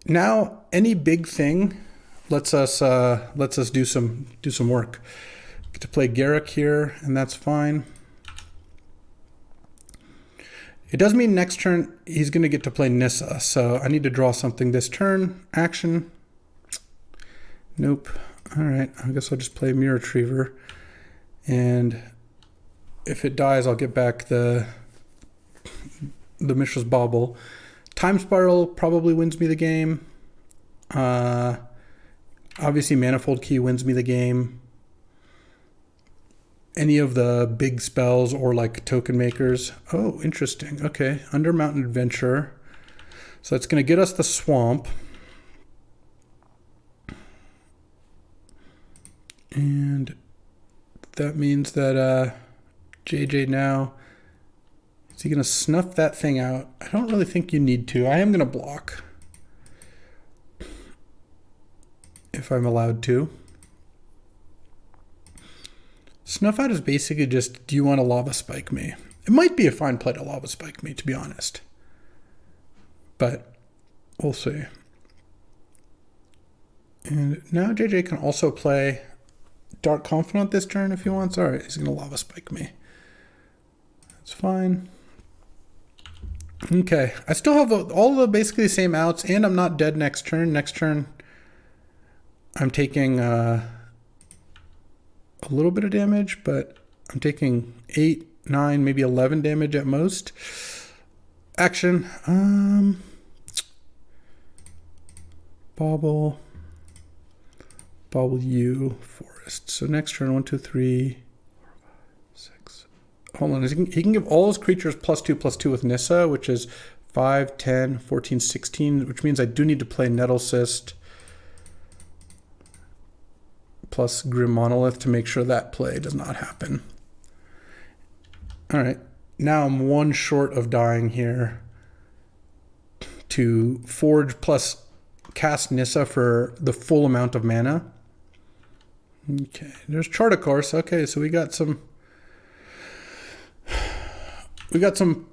[SPEAKER 1] now any big thing lets us do some work. Get to play Garruk here, and that's fine. It does mean next turn he's going to get to play Nissa, so I need to draw something this turn. Action. Nope. All right, I guess I'll just play Mirror Retriever, and if it dies, I'll get back the Mishra's Bauble. Time Spiral probably wins me the game. Obviously, Manifold Key wins me the game. Any of the big spells or like token makers. Oh, interesting. Okay, Under Mountain Adventure. So it's going to get us the swamp. And that means that JJ now, is he going to snuff that thing out? I don't really think you need to. I am going to block if I'm allowed to. Snuff out is basically just, do you want to lava spike me? It might be a fine play to lava spike me, to be honest. But we'll see. And now JJ can also play Dark Confidant this turn if he wants. All right, he's going to lava spike me. That's fine. Okay, I still have all the basically the same outs, and I'm not dead next turn. Next turn, I'm taking a little bit of damage, but I'm taking 8, 9, maybe 11 damage at most. Action. Bauble U, Forest. So next turn, 1, 2, 3, 4, 5, 6. Hold on, he can give all his creatures +2/+2 with Nissa, which is 5, 10, 14, 16, which means I do need to play Nettle Cyst plus Grim Monolith to make sure that play does not happen. All right, now I'm one short of dying here to Forge plus cast Nissa for the full amount of mana. Okay, there's Chart a Course. Okay, so we got some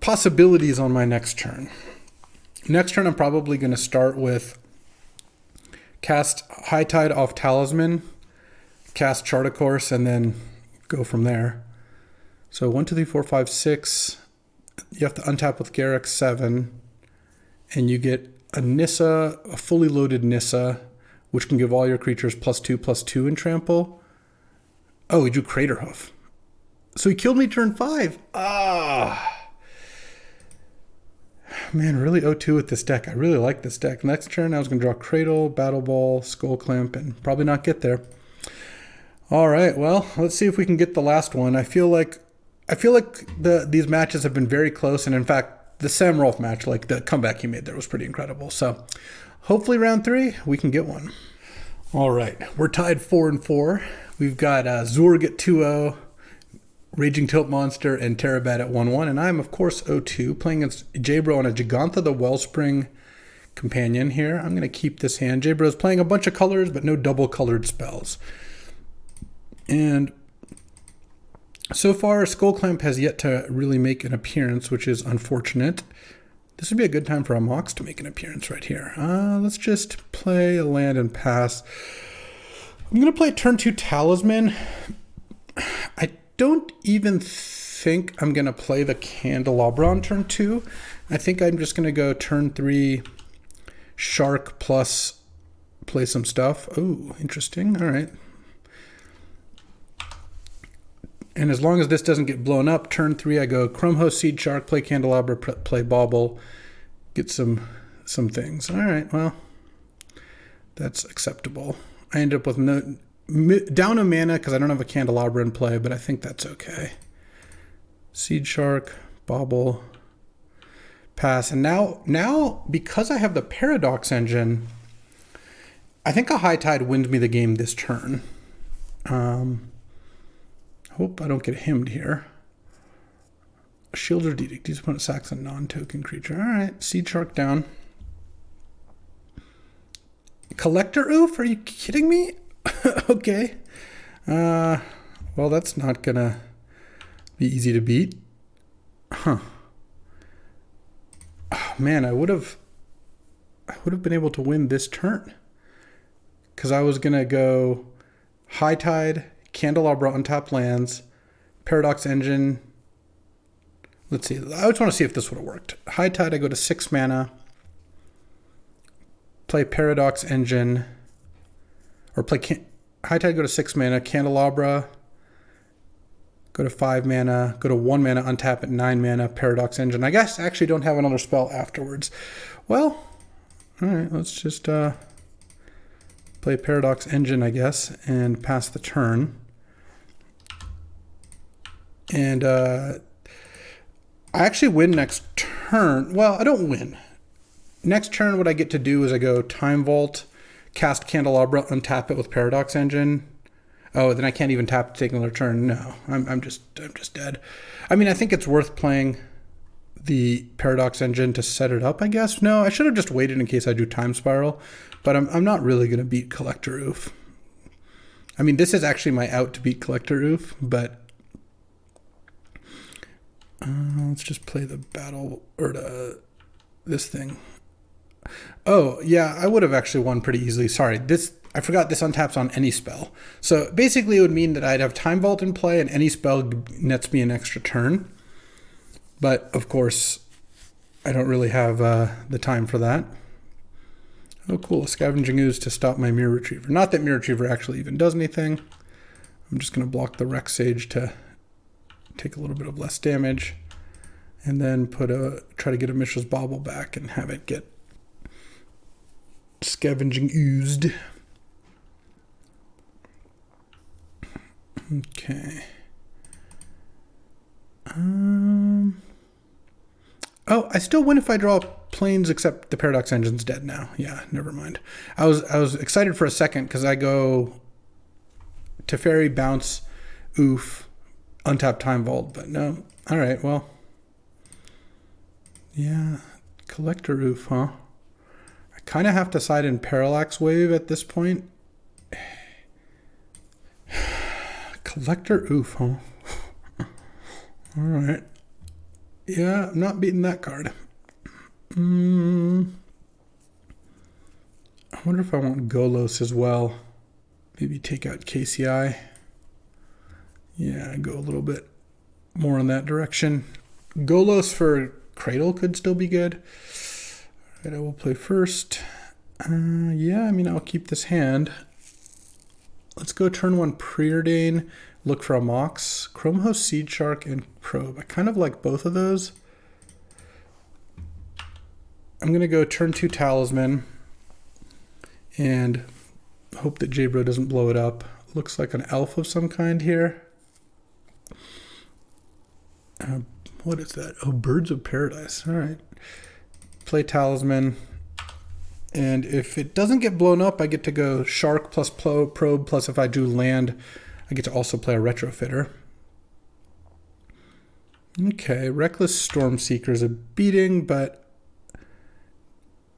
[SPEAKER 1] possibilities on my next turn. Next turn I'm probably going to start with cast High Tide off Talisman, cast Chart a Course, and then go from there. So 1, 2, 3, 4, 5, 6. You have to untap with Garruk 7, and you get a Nissa, a fully loaded Nissa, which can give all your creatures +2/+2 in trample. Oh, he drew Craterhoof. So he killed me turn 5. Man, really 0-2 with this deck. I really like this deck. Next turn, I was going to draw Cradle, Battle Ball, Skullclamp, and probably not get there. All right, well, let's see if we can get the last one. I feel like these matches have been very close, and in fact, the Sam Rolfe match, like the comeback he made there was pretty incredible. So hopefully round 3, we can get one. All right, we're tied 4-4. We've got Zurg at 2-0, Raging Tilt Monster, and Terrabat at 1-1, and I'm, of course, 0-2, playing against J-Bro on a Gigantha the Wellspring Companion here. I'm going to keep this hand. J-Bro's playing a bunch of colors, but no double-colored spells. And so far, Skullclamp has yet to really make an appearance, which is unfortunate. This would be a good time for a Mox to make an appearance right here. Let's just play a land and pass. I'm going to play turn 2 Talisman. I don't even think I'm going to play the Candelabra on turn 2. I think I'm just going to go turn 3 Shark plus play some stuff. Oh, interesting. All right. And as long as this doesn't get blown up, turn 3 I go Chromhost, Seed Shark, play Candelabra, play Bauble, get some things. All right, well, that's acceptable. I end up with down a mana because I don't have a Candelabra in play, but I think that's okay. Seed Shark, Bauble, pass. And now because I have the Paradox Engine, I think a High Tide wins me the game this turn. Hope I don't get hemmed here. Shield or Edict. These opponent sacks a non-token creature. All right, Seed Shark down. Collector Oof? Are you kidding me? Okay. Well, that's not gonna be easy to beat. Huh. Oh, man, I would have been able to win this turn. Because I was gonna go High Tide, Candelabra untapped lands, Paradox Engine. Let's see. I just want to see if this would have worked. High Tide, I go to 6 mana. Play Paradox Engine. Or play High Tide, go to 6 mana. Candelabra, go to 5 mana. Go to 1 mana, untap at 9 mana. Paradox Engine. I guess I actually don't have another spell afterwards. Well, all right. Let's just play Paradox Engine, I guess, and pass the turn. And I actually win next turn. Well, I don't win. Next turn, what I get to do is I go Time Vault, cast Candelabra, untap it with Paradox Engine. Oh, then I can't even tap to take another turn. No, I'm just dead. I mean, I think it's worth playing the Paradox Engine to set it up, I guess. No, I should have just waited in case I do Time Spiral, but I'm not really going to beat Collector Oof. I mean, this is actually my out to beat Collector Oof, but let's just play the battle, or this thing. Oh, yeah, I would have actually won pretty easily. Sorry, I forgot this untaps on any spell. So basically it would mean that I'd have Time Vault in play and any spell nets me an extra turn. But, of course, I don't really have the time for that. Oh, cool. A Scavenging Ooze to stop my Mirror Retriever. Not that Mirror Retriever actually even does anything. I'm just going to block the Rex Sage to take a little bit of less damage. And then try to get a Mishra's Bauble back and have it get Scavenging Oozed. Okay. Oh, I still win if I draw planes, except the Paradox Engine's dead now. Yeah, never mind. I was excited for a second because I go Teferi, bounce, oof, untap Time Vault, but no. All right, well. Yeah, Collector Oof, huh? I kind of have to side in Parallax Wave at this point. Collector Oof, huh? All right. Yeah, I'm not beating that card. I wonder if I want Golos as well. Maybe take out KCI. Yeah, go a little bit more in that direction. Golos for Cradle could still be good. All right, I will play first. Yeah, I mean, I'll keep this hand. Let's go turn 1 Preordain, look for a Mox, Chrome Host, Seed Shark, and Probe. I kind of like both of those. I'm going to go turn 2 Talisman and hope that J-Bro doesn't blow it up. Looks like an elf of some kind here. What is that? Oh, Birds of Paradise. All right. Play Talisman. And if it doesn't get blown up, I get to go Shark plus Probe, plus if I do land, I get to also play a Retrofitter. Okay, Reckless Stormseeker is a beating, but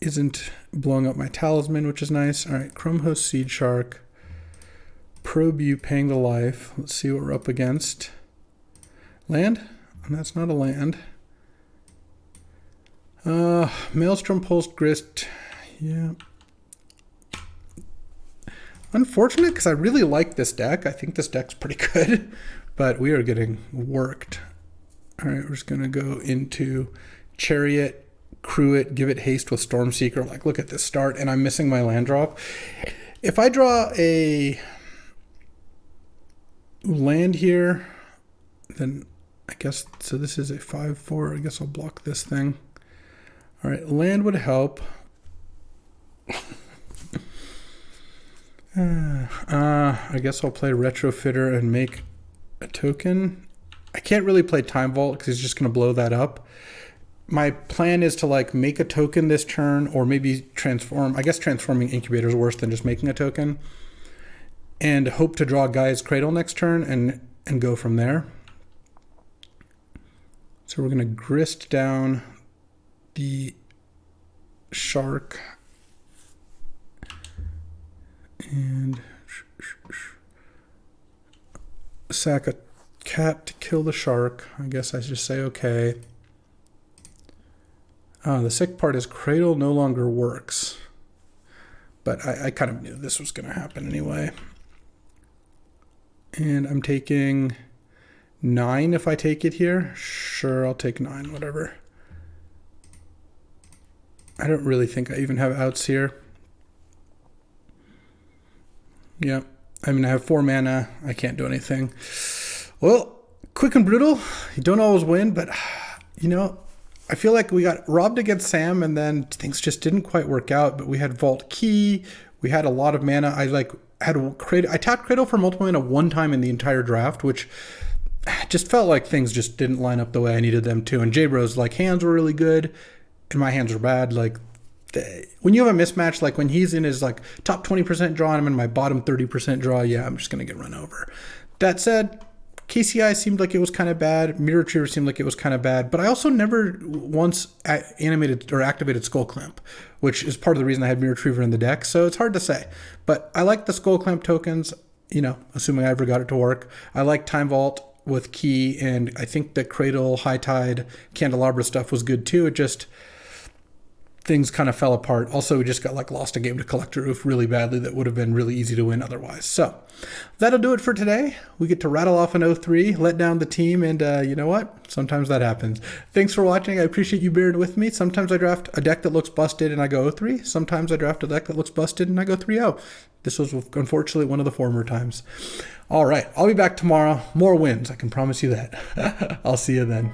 [SPEAKER 1] isn't blowing up my Talisman, which is nice. All right, Chrome Host, Seed Shark, Probe you, paying the life. Let's see what we're up against. Land? And that's not a land. Maelstrom, Pulse, Grist. Yeah. Unfortunate, because I really like this deck. I think this deck's pretty good, but we are getting worked. All right, we're just going to go into Chariot, crew it, give it haste with Stormseeker. Like, look at this start, and I'm missing my land drop. If I draw a land here, then I guess, so this is a 5/4. I guess I'll block this thing. All right, land would help. I guess I'll play Retrofitter and make a token. I can't really play Time Vault because he's just going to blow that up. My plan is to like make a token this turn, or maybe transform. I guess transforming Incubator is worse than just making a token, and hope to draw Gaia's Cradle next turn and go from there. So we're going to grist down the Shark and sack a cat to kill the Shark. I guess I just say okay. The sick part is Cradle no longer works, but I kind of knew this was going to happen anyway. And I'm taking 9 if I take it here. Sure, I'll take 9, whatever. I don't really think I even have outs here. Yeah, I mean, I have 4 mana. I can't do anything. Well, quick and brutal. You don't always win, but, you know, I feel like we got robbed against Sam, and then things just didn't quite work out, but we had Vault Key. We had a lot of mana. I tapped Cradle for multiple mana one time in the entire draft, which just felt like things just didn't line up the way I needed them to. And J-Bro's like hands were really good, and my hands were bad. Like when you have a mismatch, like when he's in his like top 20% draw and I'm in my bottom 30% draw, yeah, I'm just gonna get run over. That said, KCI seemed like it was kind of bad. Mirror Retriever seemed like it was kind of bad, but I also never once animated or activated Skullclamp, which is part of the reason I had Mirror Retriever in the deck. So it's hard to say, but I like the Skullclamp tokens, you know, assuming I ever got it to work. I like Time Vault with Key, and I think the Cradle, High Tide, Candelabra stuff was good too. It just, things kind of fell apart. Also, we just got like lost a game to Collector Oof really badly that would have been really easy to win otherwise. So that'll do it for today. We get to rattle off an 0-3, let down the team, and you know what? Sometimes that happens. Thanks for watching. I appreciate you bearing with me. Sometimes I draft a deck that looks busted and I go 0-3. Sometimes I draft a deck that looks busted and I go 3-0. This was unfortunately one of the former times. All right, I'll be back tomorrow. More wins, I can promise you that. I'll see you then.